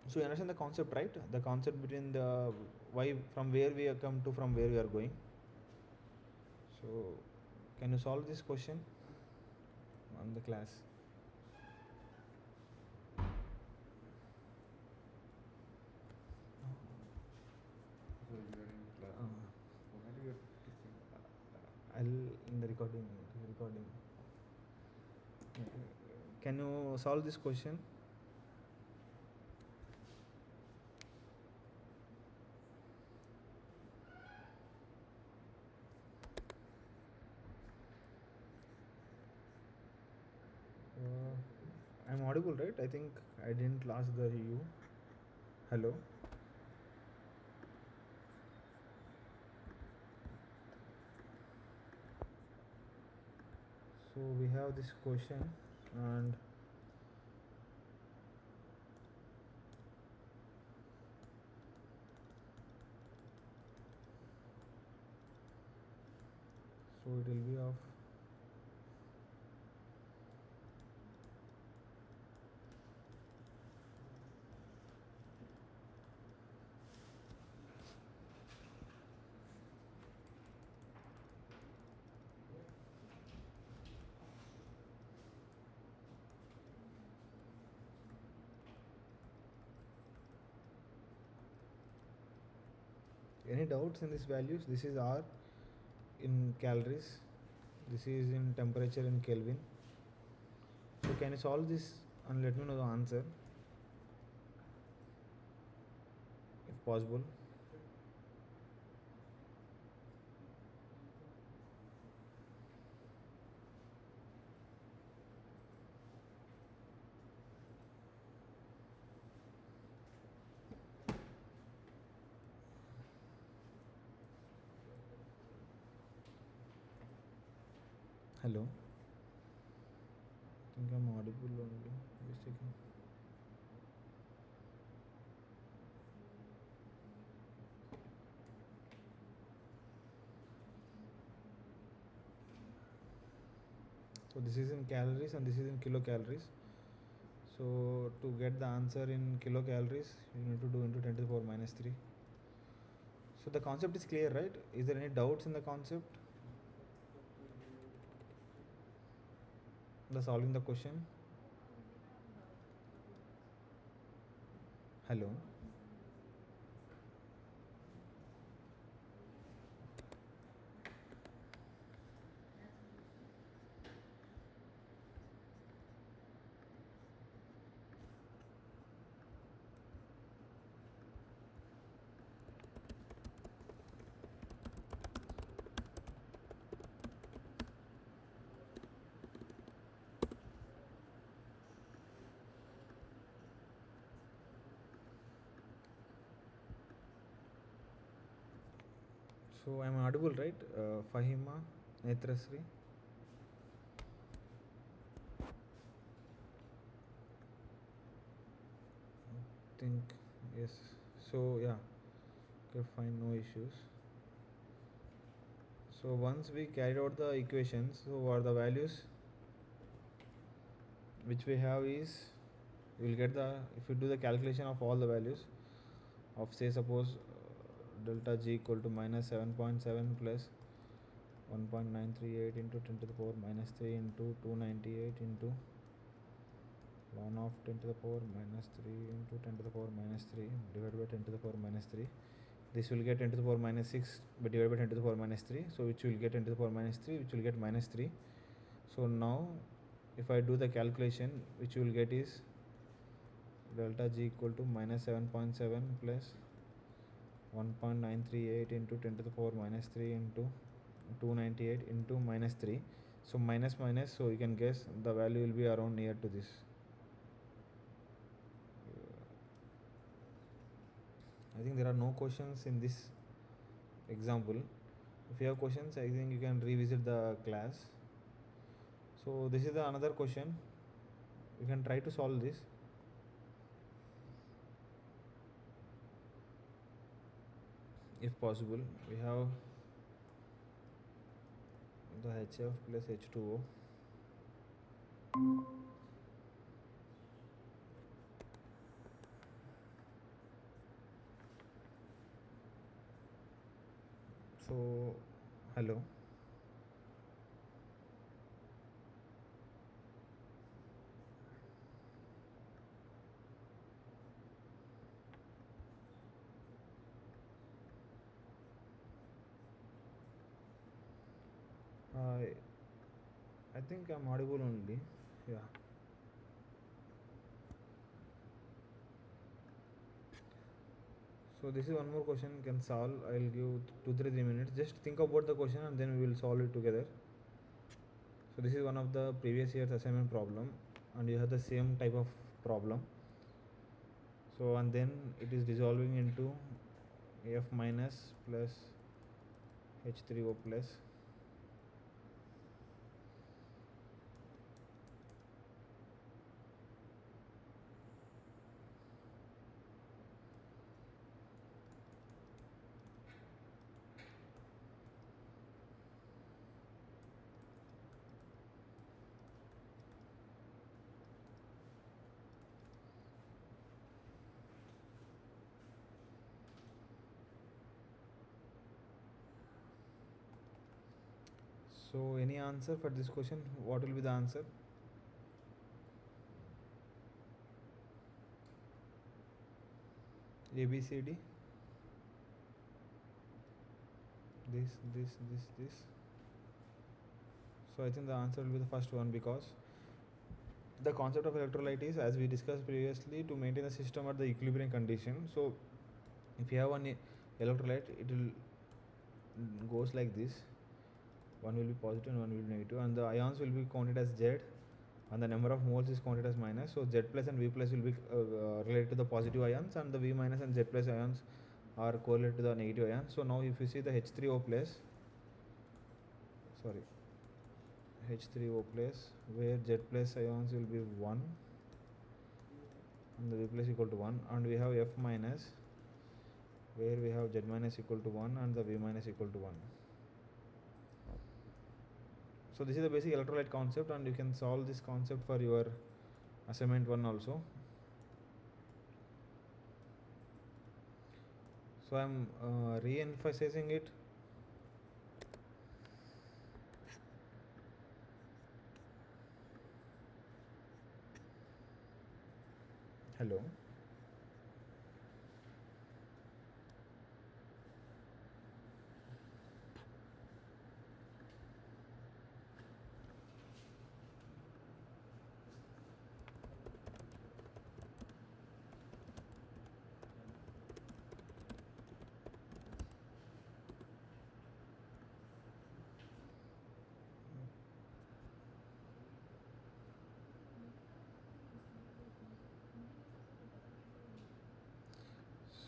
S1: So you understand the concept, right? The concept between the why, from where we have come to from where we are going. So can you solve this question on the class?
S3: So you are in class.
S1: Uh,
S3: What are you teaching?
S1: I'll in the recording. Can you solve this question? I'm audible, right? I think I didn't lose the you. Hello. So we have this question, and so it will be of any doubts in these values. This is R in calories, this is in temperature in Kelvin. So can you solve this and let me know the answer if possible? Hello. I think I'm audible only. Just checking. So this is in calories and this is in kilocalories. So to get the answer in kilocalories, you need to do into 10 to the power minus 3. So the concept is clear, right? Is there any doubts in the concept? The solving the question. Hello. So I'm audible, right? Fahima, Netrasri. I think yes. So yeah, okay, fine, no issues. So once we carried out the equations, so what are the values which we have is, we will get the, if you do the calculation of all the values of, say suppose delta G equal to minus 7.7 plus 1.938 into 10 to the power minus 3 into 298 into 1 of 10 to the power minus 3 into 10 to the power minus 3 divided by 10 to the power minus 3. This will get 10 to the power minus 6 but divided by 10 to the power minus 3. So which will get 10 to the power minus 3, which will get minus 3. So now if I do the calculation, which you will get is delta G equal to minus 7.7 plus 1.938 into 10 to the power minus 3 into 298 into minus 3. So minus minus, so you can guess the value will be around near to this. I think there are no questions in this example. If you have questions, I think you can revisit the class. So this is the another question. You can try to solve this. If possible, we have the HF plus H2O. So, hello. I I think I'm audible only. Yeah. So this is one more question you can solve. I'll give 2 3 minutes. Just think about the question and then we will solve it together. So this is one of the previous year's assignment problem, and you have the same type of problem. So and then it is dissolving into F minus plus H3O plus. So any answer for this question? What will be the answer? A B C D. This. So I think the answer will be the first one, because the concept of electrolyte is, as we discussed previously, to maintain the system at the equilibrium condition. So if you have one electrolyte, it will goes like this. One will be positive and one will be negative, and the ions will be counted as Z, and the number of moles is counted as minus. So Z plus and V plus will be related to the positive ions, and the V minus and Z plus ions are correlated to the negative ions. So now if you see the H3O plus, sorry, H3O plus, where Z plus ions will be 1 and the V plus equal to 1, and we have F minus, where we have Z minus equal to 1 and the V minus equal to 1. So this is the basic electrolyte concept, and you can solve this concept for your assignment 1 also. So I'm re-emphasizing it. Hello.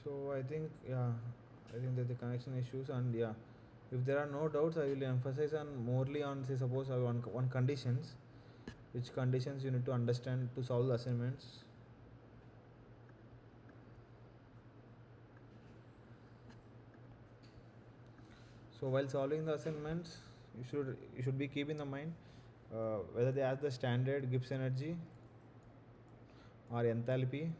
S1: So I think, yeah, I think that the connection issues, and yeah, if there are no doubts, I will emphasize on morely on, say, suppose one conditions, which conditions you need to understand to solve the assignments. So while solving the assignments, you should be keep in the mind whether they ask the standard Gibbs energy or enthalpy.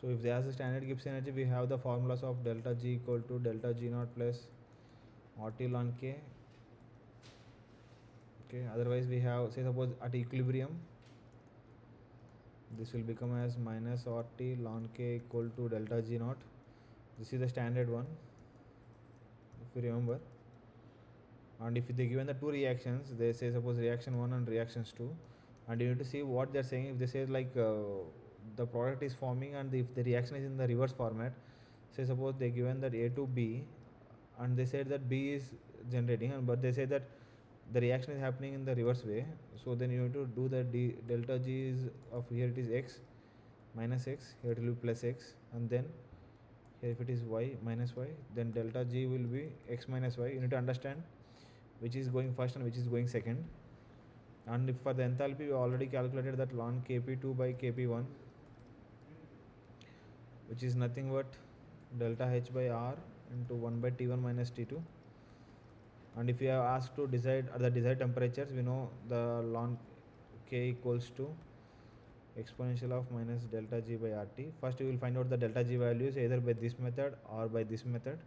S1: So if they ask the standard Gibbs energy, we have the formulas of delta G equal to delta G naught plus RT ln K. Okay, otherwise we have, say, suppose at equilibrium, this will become as minus RT ln K equal to delta G naught. This is the standard one, if you remember. And if they given the two reactions, they say suppose reaction 1 and reactions 2, and you need to see what they're saying. If they say like the product is forming, and if the reaction is in the reverse format, say suppose they given that A to B, and they said that B is generating, and but they say that the reaction is happening in the reverse way. So then you need to do the delta G is of, here it is X minus X, here it will be plus X, and then here if it is Y minus Y, then delta G will be X minus Y. You need to understand which is going first and which is going second. And if for the enthalpy, we already calculated that ln Kp2 by Kp1, which is nothing but delta H by R into 1 by T1 minus T2. And if you are asked to decide at the desired temperatures, we know the ln K equals to exponential of minus delta G by RT. First you will find out the delta G values either by this method or by this method.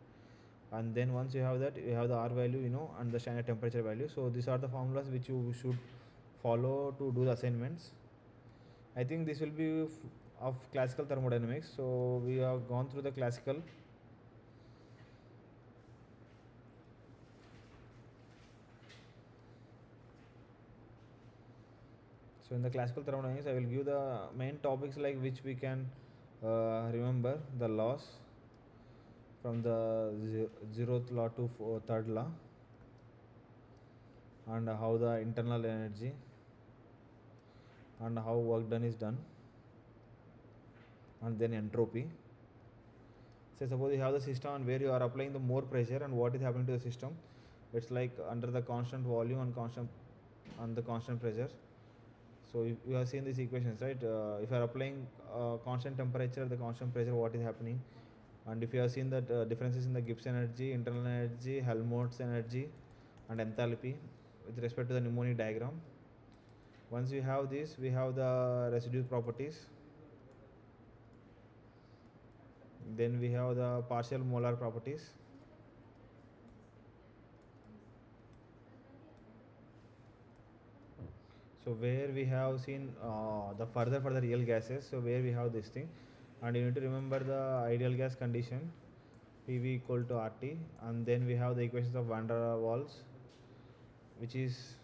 S1: and then once you have that, you have the R value, and the standard temperature value. So these are the formulas which you should follow to do the assignments. I think this will be of classical thermodynamics. So we have gone through the classical. So in the classical thermodynamics, I will give the main topics like which we can remember: the laws from the zeroth law to third law, and how the internal energy and how work done is done, and then entropy. Say suppose you have the system where you are applying the more pressure, and what is happening to the system? It's like under the constant volume and the constant pressure. So you have seen these equations, right? If you are applying constant temperature, the constant pressure, what is happening? And if you have seen that differences in the Gibbs energy, internal energy, Helmholtz energy, and enthalpy with respect to the mnemonic diagram. Once we have this, we have the residue properties. Then we have the partial molar properties. So where we have seen the further for the real gases, so where we have this thing, and you need to remember the ideal gas condition, PV equal to RT, and then we have the equations of van der Waals, which is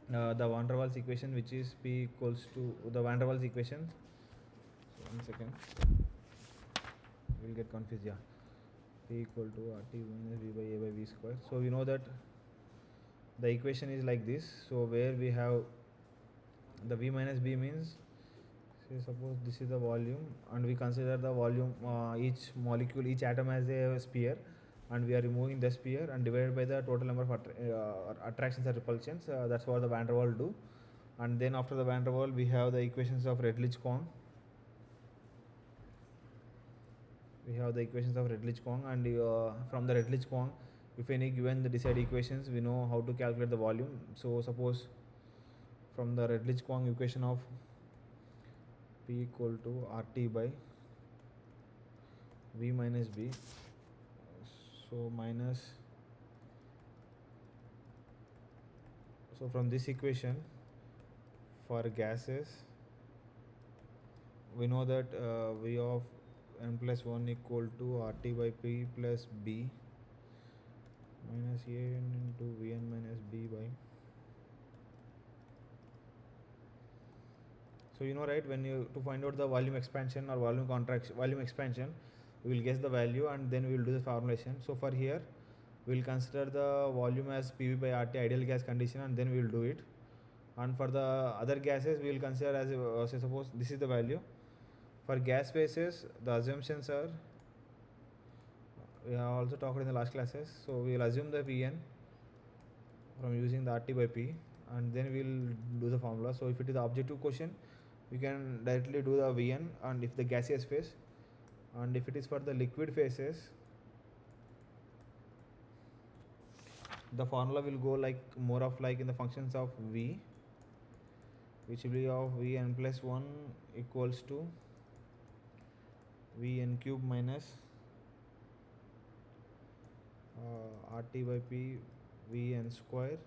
S1: the van der Waals equation, which is P equals to the van der Waals equation. So 1 second, we'll get confused. Yeah, P equal to RT minus V by A by V square. So we know that the equation is like this. So where we have the V minus B means, say suppose this is the volume, and we consider the volume, each molecule, each atom as a sphere, and we are removing the sphere and divided by the total number of attractions or repulsions. That's what the van der Waals do. And then after the van der Waals, we have the equations of Redlich-Kwong. We have the equations of Redlich-Kwong, and from the Redlich-Kwong, if any given the desired equations, we know how to calculate the volume. So suppose from the Redlich-Kwong equation of P equal to RT by V minus B, so from this equation for gases, we know that V of n plus 1 equal to RT by P plus B minus AN into Vn minus B by. So right, when you to find out the volume expansion or volume contraction, volume expansion, we will guess the value and then we will do the formulation. So for here, we will consider the volume as PV by RT ideal gas condition, and then we will do it. And for the other gases, we will consider as say suppose this is the value. For gas phases, the assumptions are, we have also talked in the last classes. So we will assume the Vn from using the RT by P, and then we will do the formula. So if it is the objective question, we can directly do the Vn, and if the gaseous phase, and if it is for the liquid phases, the formula will go like more of like in the functions of V, which will be of Vn plus 1 equals to Vn cube minus RT by P Vn square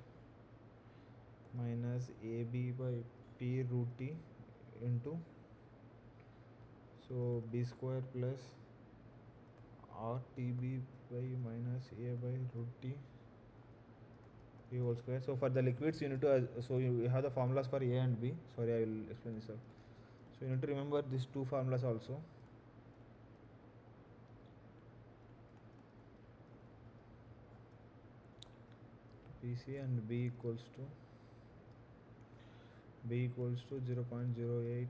S1: minus AB by P root T into, so B square plus RTB by minus A by root T P whole square. So for the liquids, you need to so you have the formulas for A and B. Sorry, I will explain this up. So you need to remember these two formulas also. PC and B equals to 0.08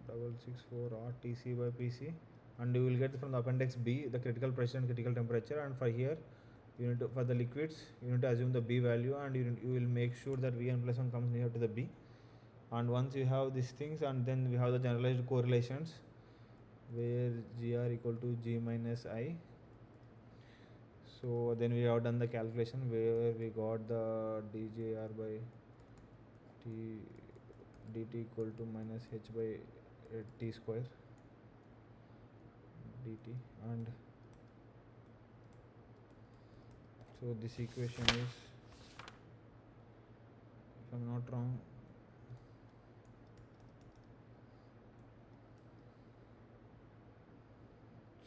S1: 664 RTC by PC, and you will get from the appendix B the critical pressure and critical temperature. And for here, you need to, for the liquids, you need to assume the B value, and you will make sure that Vn plus 1 comes near to the B. And once you have these things, and then we have the generalized correlations where Gr equal to G minus I. So then we have done the calculation where we got the dJr by T dt equal to minus H by T square. dt, and so this equation is, if I'm not wrong,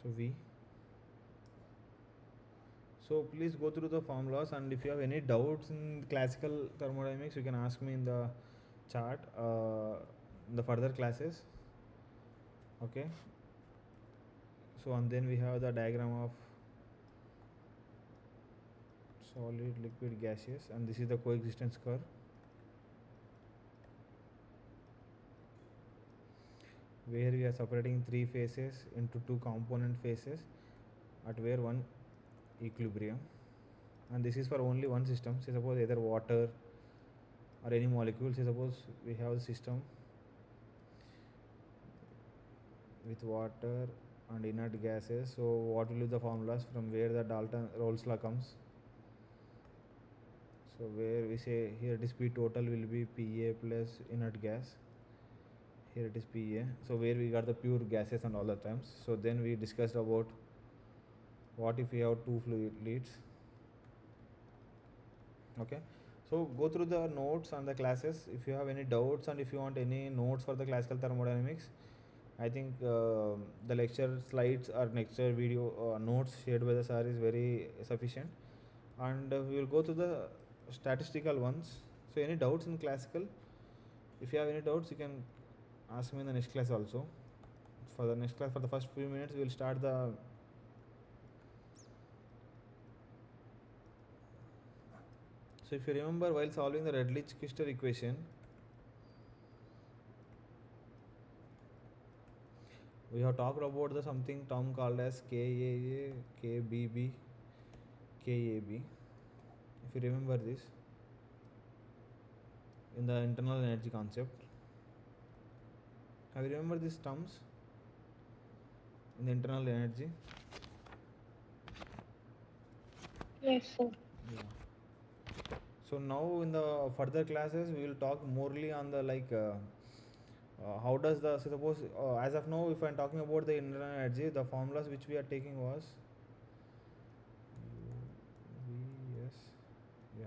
S1: so V. So please go through the formulas, and if you have any doubts in classical thermodynamics, you can ask me in the chat in the further classes. Okay. So and then we have the diagram of solid, liquid, gaseous, and this is the coexistence curve. Where we are separating three phases into two component phases at where one equilibrium, and this is for only one system. Say suppose either water or any molecule. Say suppose we have the system with water and inert gases. So what will be the formulas from where the Dalton-Rolls law comes? So where we say here it is P total will be Pa plus inert gas. Here it is Pa. So where we got the pure gases and all the terms. So then we discussed about what if we have two fluids. Okay. So go through the notes and the classes. If you have any doubts and if you want any notes for the classical thermodynamics, I think the lecture slides or lecture video notes shared by the sir is very sufficient, and we will go to the statistical ones. So any doubts in classical? If you have any doubts, you can ask me in the next class also. For the next class, for the first few minutes, we will start the so if you remember, while solving the Redlich-Kister equation, we have talked about the something term called as KAA, KBB, KAB. If you remember this in the internal energy concept, have you remember these terms in the internal energy?
S2: Yes, sir.
S1: Yeah. So now in the further classes we will talk morely on the how does the, so suppose as of now if I am talking about the internal energy, the formulas which we are taking was UVS, yeah.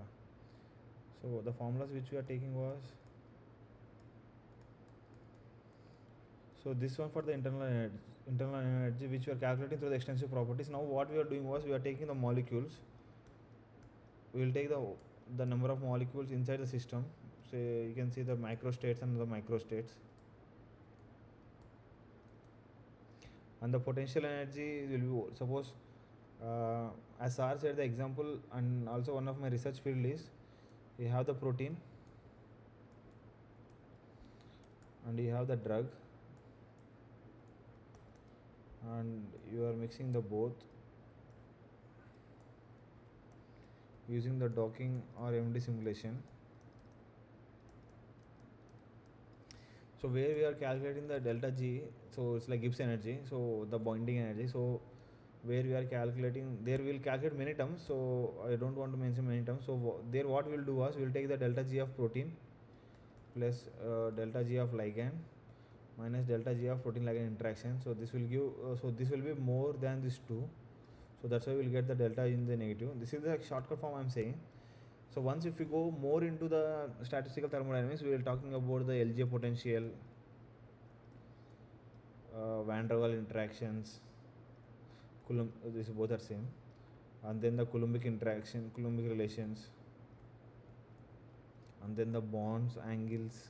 S1: So the formulas which we are taking was, so this one for the internal energy which we are calculating through the extensive properties. Now what we are doing was we are taking the molecules, we will take the number of molecules inside the system. Say you can see the microstates and the microstates, and the potential energy will be, suppose as sir said the example, and also one of my research field is you have the protein and you have the drug, and you are mixing the both using the docking or MD simulation. So where we are calculating the delta G, so it's like Gibbs energy, so the bonding energy. So where we are calculating, there we will calculate many terms, so I don't want to mention many terms. So there what we will do was we will take the delta G of protein plus delta G of ligand minus delta G of protein ligand interaction. So this will give, so this will be more than this 2. So that's why we will get the delta in the negative. This is the shortcut form I am saying. So once if we go more into the statistical thermodynamics, we will talking about the LJ potential, Van der Waals interactions, Coulomb, this both are same, and then the Coulombic interaction, Coulombic relations, and then the bonds, angles,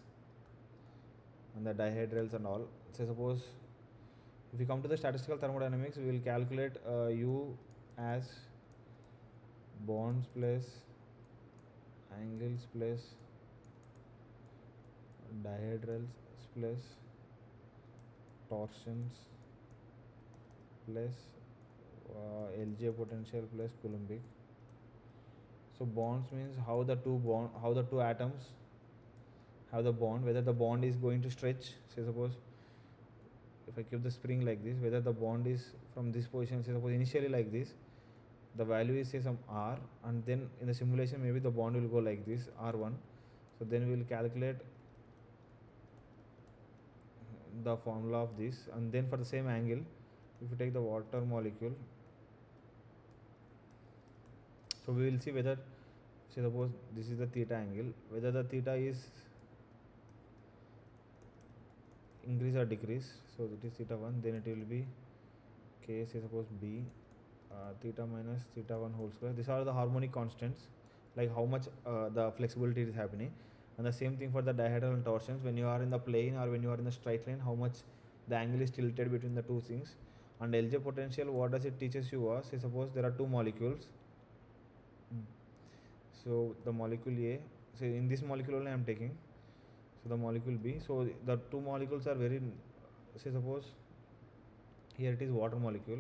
S1: and the dihedrals and all. So suppose if we come to the statistical thermodynamics, we will calculate U as bonds plus angles plus dihedrals plus torsions plus LJ potential plus Coulombic. So bonds means how the two atoms have the bond, whether the bond is going to stretch. Say suppose if I keep the spring like this, whether the bond is from this position, say suppose initially like this, the value is say some R, and then in the simulation maybe the bond will go like this, R1. So then we will calculate the formula of this, and then for the same angle if you take the water molecule, so we will see whether, say suppose this is the theta angle, whether the theta is increase or decrease. So it is theta 1, then it will be k, say suppose b, theta minus theta 1 whole square. These are the harmonic constants, like how much the flexibility is happening. And the same thing for the dihedral torsions, when you are in the plane or when you are in the straight line, how much the angle is tilted between the two things. And LJ potential, what does it teaches you was, say suppose there are two molecules. So the molecule A, so in this molecule only I am taking, so the molecule B, so the two molecules are very, say suppose here it is water molecule,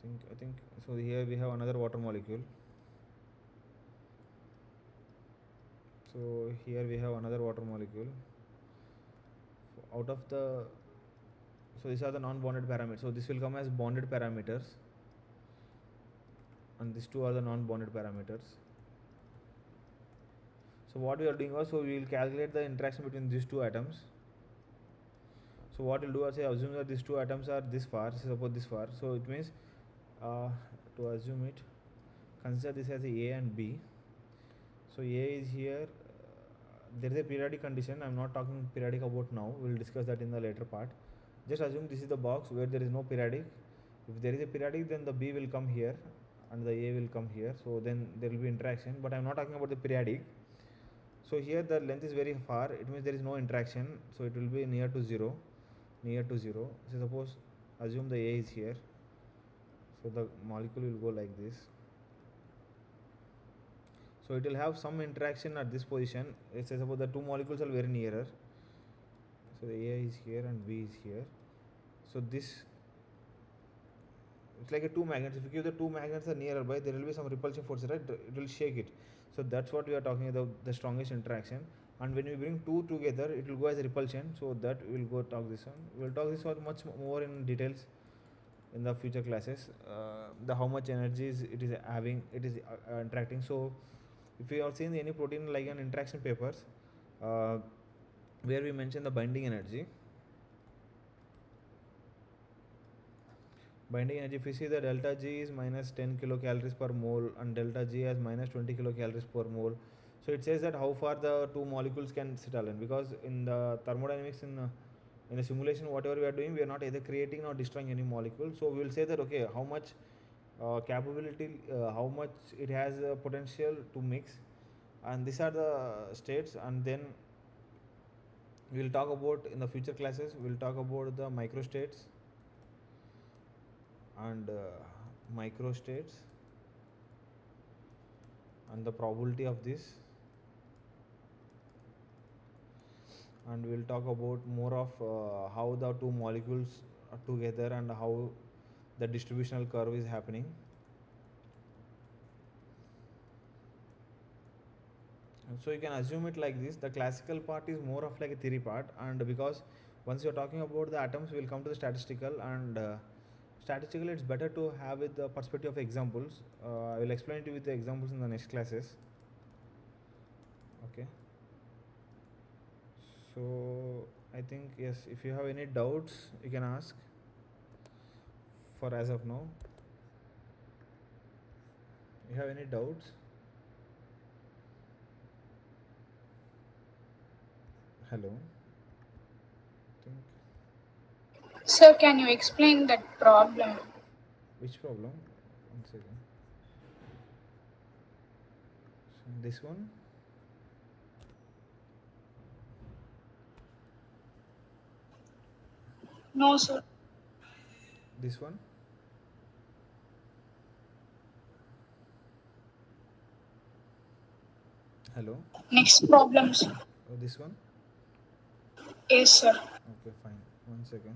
S1: I think so here we have another water molecule, so here we have another water molecule. So out of the, so these are the non-bonded parameters, so this will come as bonded parameters, and these two are the non-bonded parameters. So what we are doing was, so we will calculate the interaction between these two atoms. So what we'll do is, say assume that these two atoms are this far, suppose this far, so it means to assume it, consider this as a and B. So A is here, there is a periodic condition, I am not talking periodic about now, we will discuss that in the later part. Just assume this is the box where there is no periodic. If there is a periodic, then the B will come here and the A will come here, so then there will be interaction, but I am not talking about the periodic. So here the length is very far, it means there is no interaction, so it will be near to 0. So suppose assume the A is here, so the molecule will go like this, so it will have some interaction at this position. Let's say suppose the two molecules are very nearer, so the A is here and B is here, so this, it's like a two magnets. If you give the two magnets are nearer by, there will be some repulsion force, right? It will shake it. So that's what we are talking about, the strongest interaction. And when we bring two together, it will go as a repulsion. So that we will go talk this one. We will talk this one much more in details in the future classes. The how much energy it is having, it is interacting. So if you have seen any protein ligand interaction papers, where we mention the binding energy. Binding energy, if you see the delta G is minus 10 kilocalories per mole and delta G has minus 20 kilocalories per mole. So it says that how far the two molecules can sit alone, because in the thermodynamics, in the simulation whatever we are doing, we are not either creating or destroying any molecule. So we will say that okay, how much capability, how much it has potential to mix, and these are the states. And then we will talk about in the future classes, we will talk about the microstates and microstates and the probability of this, and we will talk about more of how the two molecules are together and how the distributional curve is happening. And so you can assume it like this, the classical part is more of like a theory part, and because once you are talking about the atoms, we will come to the statistical, and statistically it's better to have with the perspective of examples. I will explain to you with the examples in the next classes. Okay, so I think yes, if you have any doubts you can ask for as of now. You have any doubts? Hello, think
S2: Sir, can you explain that problem?
S1: which problem? One second. So this one.
S2: No, sir.
S1: This one. Hello.
S2: Next problem, sir.
S1: Oh, this one.
S2: Yes, sir.
S1: Okay, fine. One second.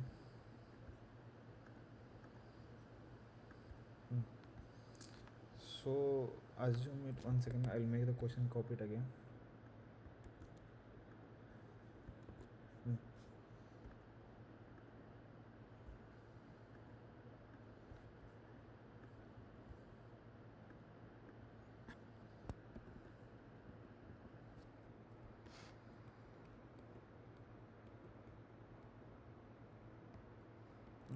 S1: So assume it. One second. I'll make the question, copy it again.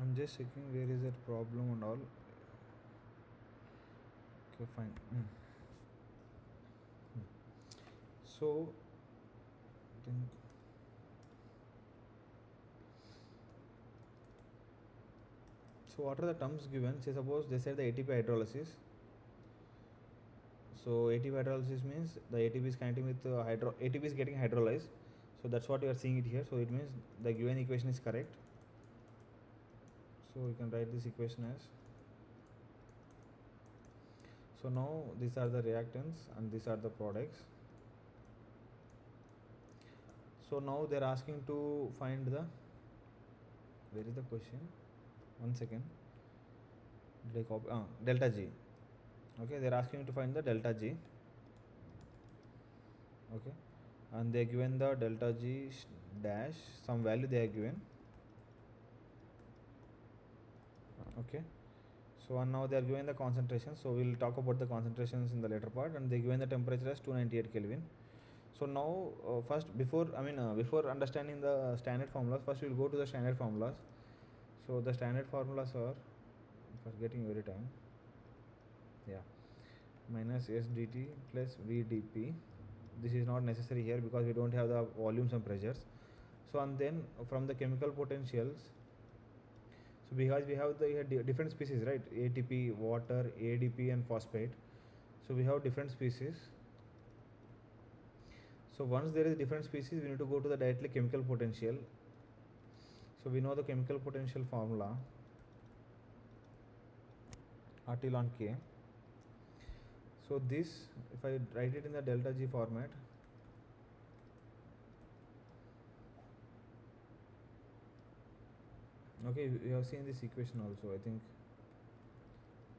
S1: I'm just checking where is that problem and all. Okay, fine. So then, so what are the terms given? Say suppose they said the ATP hydrolysis. So ATP hydrolysis means the ATP is connecting with ATP is getting hydrolyzed. So that's what you are seeing it here. So it means the given equation is correct. So you can write this equation as. So now these are the reactants and these are the products. So now they are asking to find the, where is the question? 1 second. Did I copy? Delta G. Okay, they are asking to find the delta G. Okay, and they are given the delta G dash, some value they are given. Okay, so and now they are given the concentration. So we will talk about the concentrations in the later part, and they are given the temperature as 298 Kelvin. So now first before understanding the standard formulas, first we will go to the standard formulas. So the standard formulas are, for getting every time, yeah, minus S dt plus V dP. This is not necessary here because we don't have the volumes and pressures. So and then from the chemical potentials, so because we have the different species, right? ATP, water, ADP and phosphate. So we have different species. So once there is different species, we need to go to the directly chemical potential. So we know the chemical potential formula, RT ln K. So this, if I write it in the delta G format, okay, you have seen this equation also. I think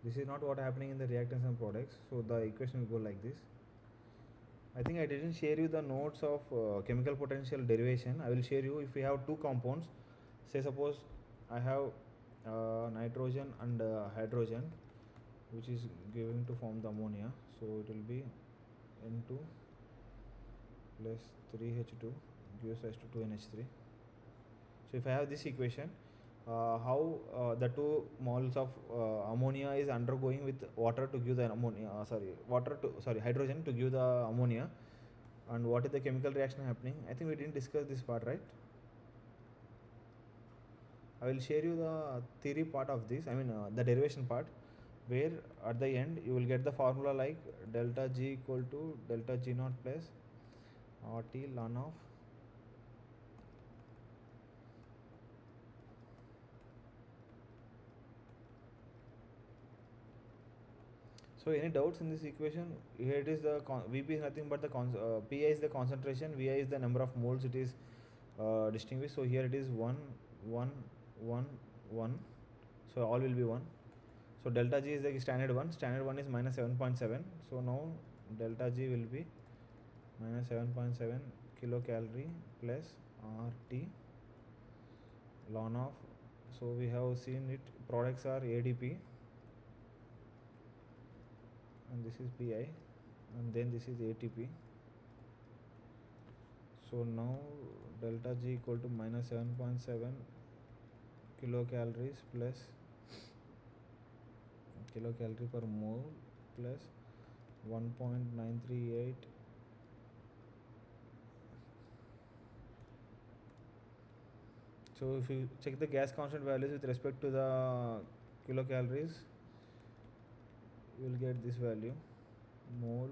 S1: this is not what happening in the reactants and products. So the equation will go like this. I think I didn't share you the notes of chemical potential derivation. I will share you if we have two compounds. Say suppose I have nitrogen and hydrogen, which is going to form the ammonia. So it will be N2 plus 3H2 gives rise to 2NH3. So if I have this equation, how the 2 moles of ammonia is undergoing with water to give the ammonia, hydrogen to give the ammonia, and what is the chemical reaction happening? I think we didn't discuss this part, right? I will share you the theory part of this, the derivation part, where at the end you will get the formula like delta G equal to delta G naught plus RT ln of So any doubts in this equation? Here it is the Vp is nothing but the Pi is the concentration, Vi is the number of moles it is distinguished. So here it is 1, 1, 1, 1. So all will be 1. So delta G is the standard 1. Standard 1 is minus 7.7. So now delta G will be minus 7.7 kilocalorie plus RT ln of. So we have seen it. Products are ADP. And this is Pi, and then this is ATP. So now delta G equal to minus 7.7 kilocalories plus kilocalorie per mole plus 1.938. So if you check the gas constant values with respect to the kilocalories, you will get this value, mole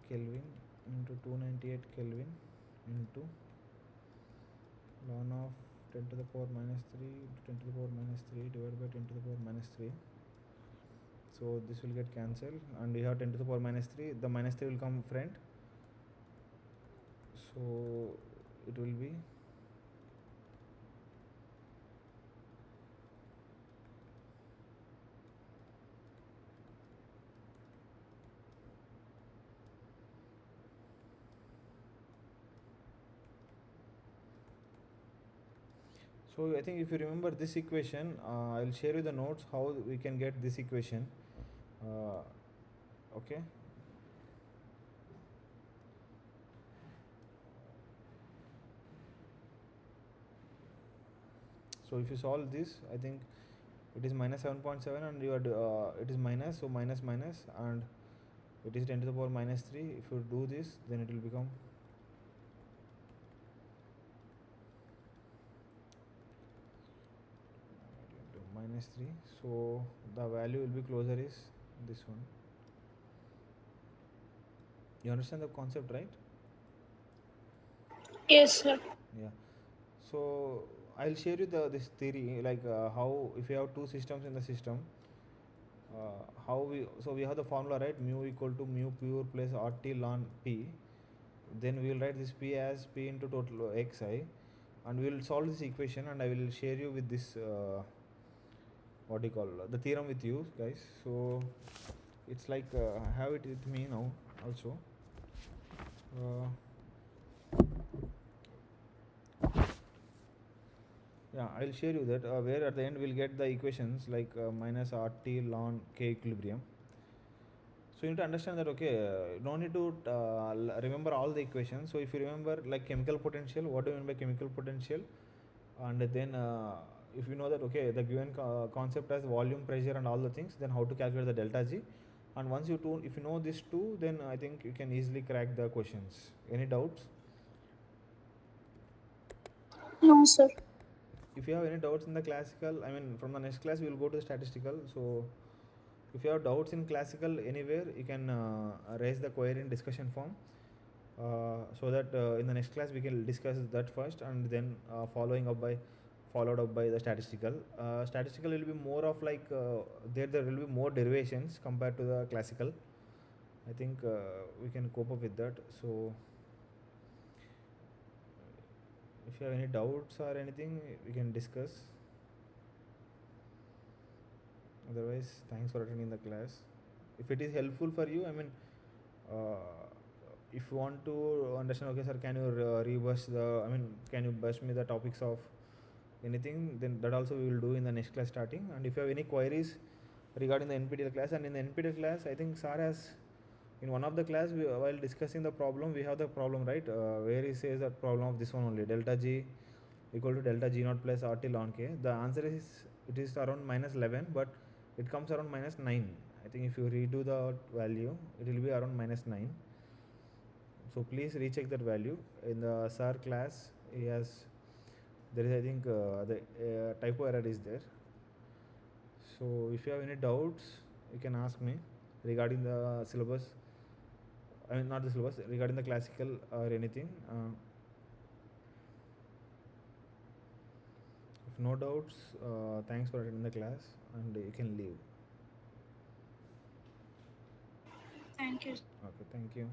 S1: Kelvin into 298 Kelvin into ln of 10 to the power minus 3 into 10 to the power minus 3 divided by 10 to the power minus 3. So this will get cancelled, and we have 10 to the power minus 3. The minus 3 will come front. So it will be So I think if you remember this equation, I will share you the notes how we can get this equation. Okay. So if you solve this, I think it is minus 7.7 and you are it is minus, so minus minus, and it is 10 to the power minus 3. If you do this, then it will become minus 3. So the value will be closer is this one. You understand the concept, right?
S2: Yes, sir.
S1: Yeah. So I'll share you this theory, like how if you have two systems in the system, how we have the formula, right? Mu equal to mu pure plus RT ln P. Then we will write this P as P into total xi, and we will solve this equation, and I will share you with this what do you call the theorem with you guys. So it's like I have it with me now also. Uh, yeah, I'll share you that where at the end we'll get the equations like minus RT ln K equilibrium. So you need to understand that, okay, no need to remember all the equations. So if you remember like chemical potential, what do you mean by chemical potential? And then if you know that, okay, the given concept as volume, pressure and all the things, then how to calculate the delta G. And once you two, if you know these two, then I think you can easily crack the questions. Any doubts?
S2: No, sir.
S1: If you have any doubts in the classical, I mean from the next class we will go to the statistical. So if you have doubts in classical anywhere, you can raise the query in discussion form, so that in the next class we can discuss that first, and then followed up by the statistical. Statistical will be more of like there will be more derivations compared to the classical. I think we can cope up with that. So if you have any doubts or anything, we can discuss. Otherwise, thanks for attending the class. If it is helpful for you, I mean, if you want to understand, okay, sir, can you rebus the, I mean, can you bust me the topics of anything? Then that also we will do in the next class starting. And if you have any queries regarding the NPTEL class, and in the NPTEL class, I think sir has in one of the class while discussing the problem, we have the problem, right, where he says that problem of this one only, delta G equal to delta G naught plus RT ln K. The answer is it is around minus 11, but it comes around minus 9. I think if you redo the value, it will be around minus 9. So please recheck that value in the SAR class. He has, there is, I think the typo error is there. So if you have any doubts, you can ask me regarding the syllabus. I mean not the syllabus, regarding the classical or anything. If no doubts, thanks for attending the class, and you can leave.
S2: Thank you.
S1: Okay, thank you.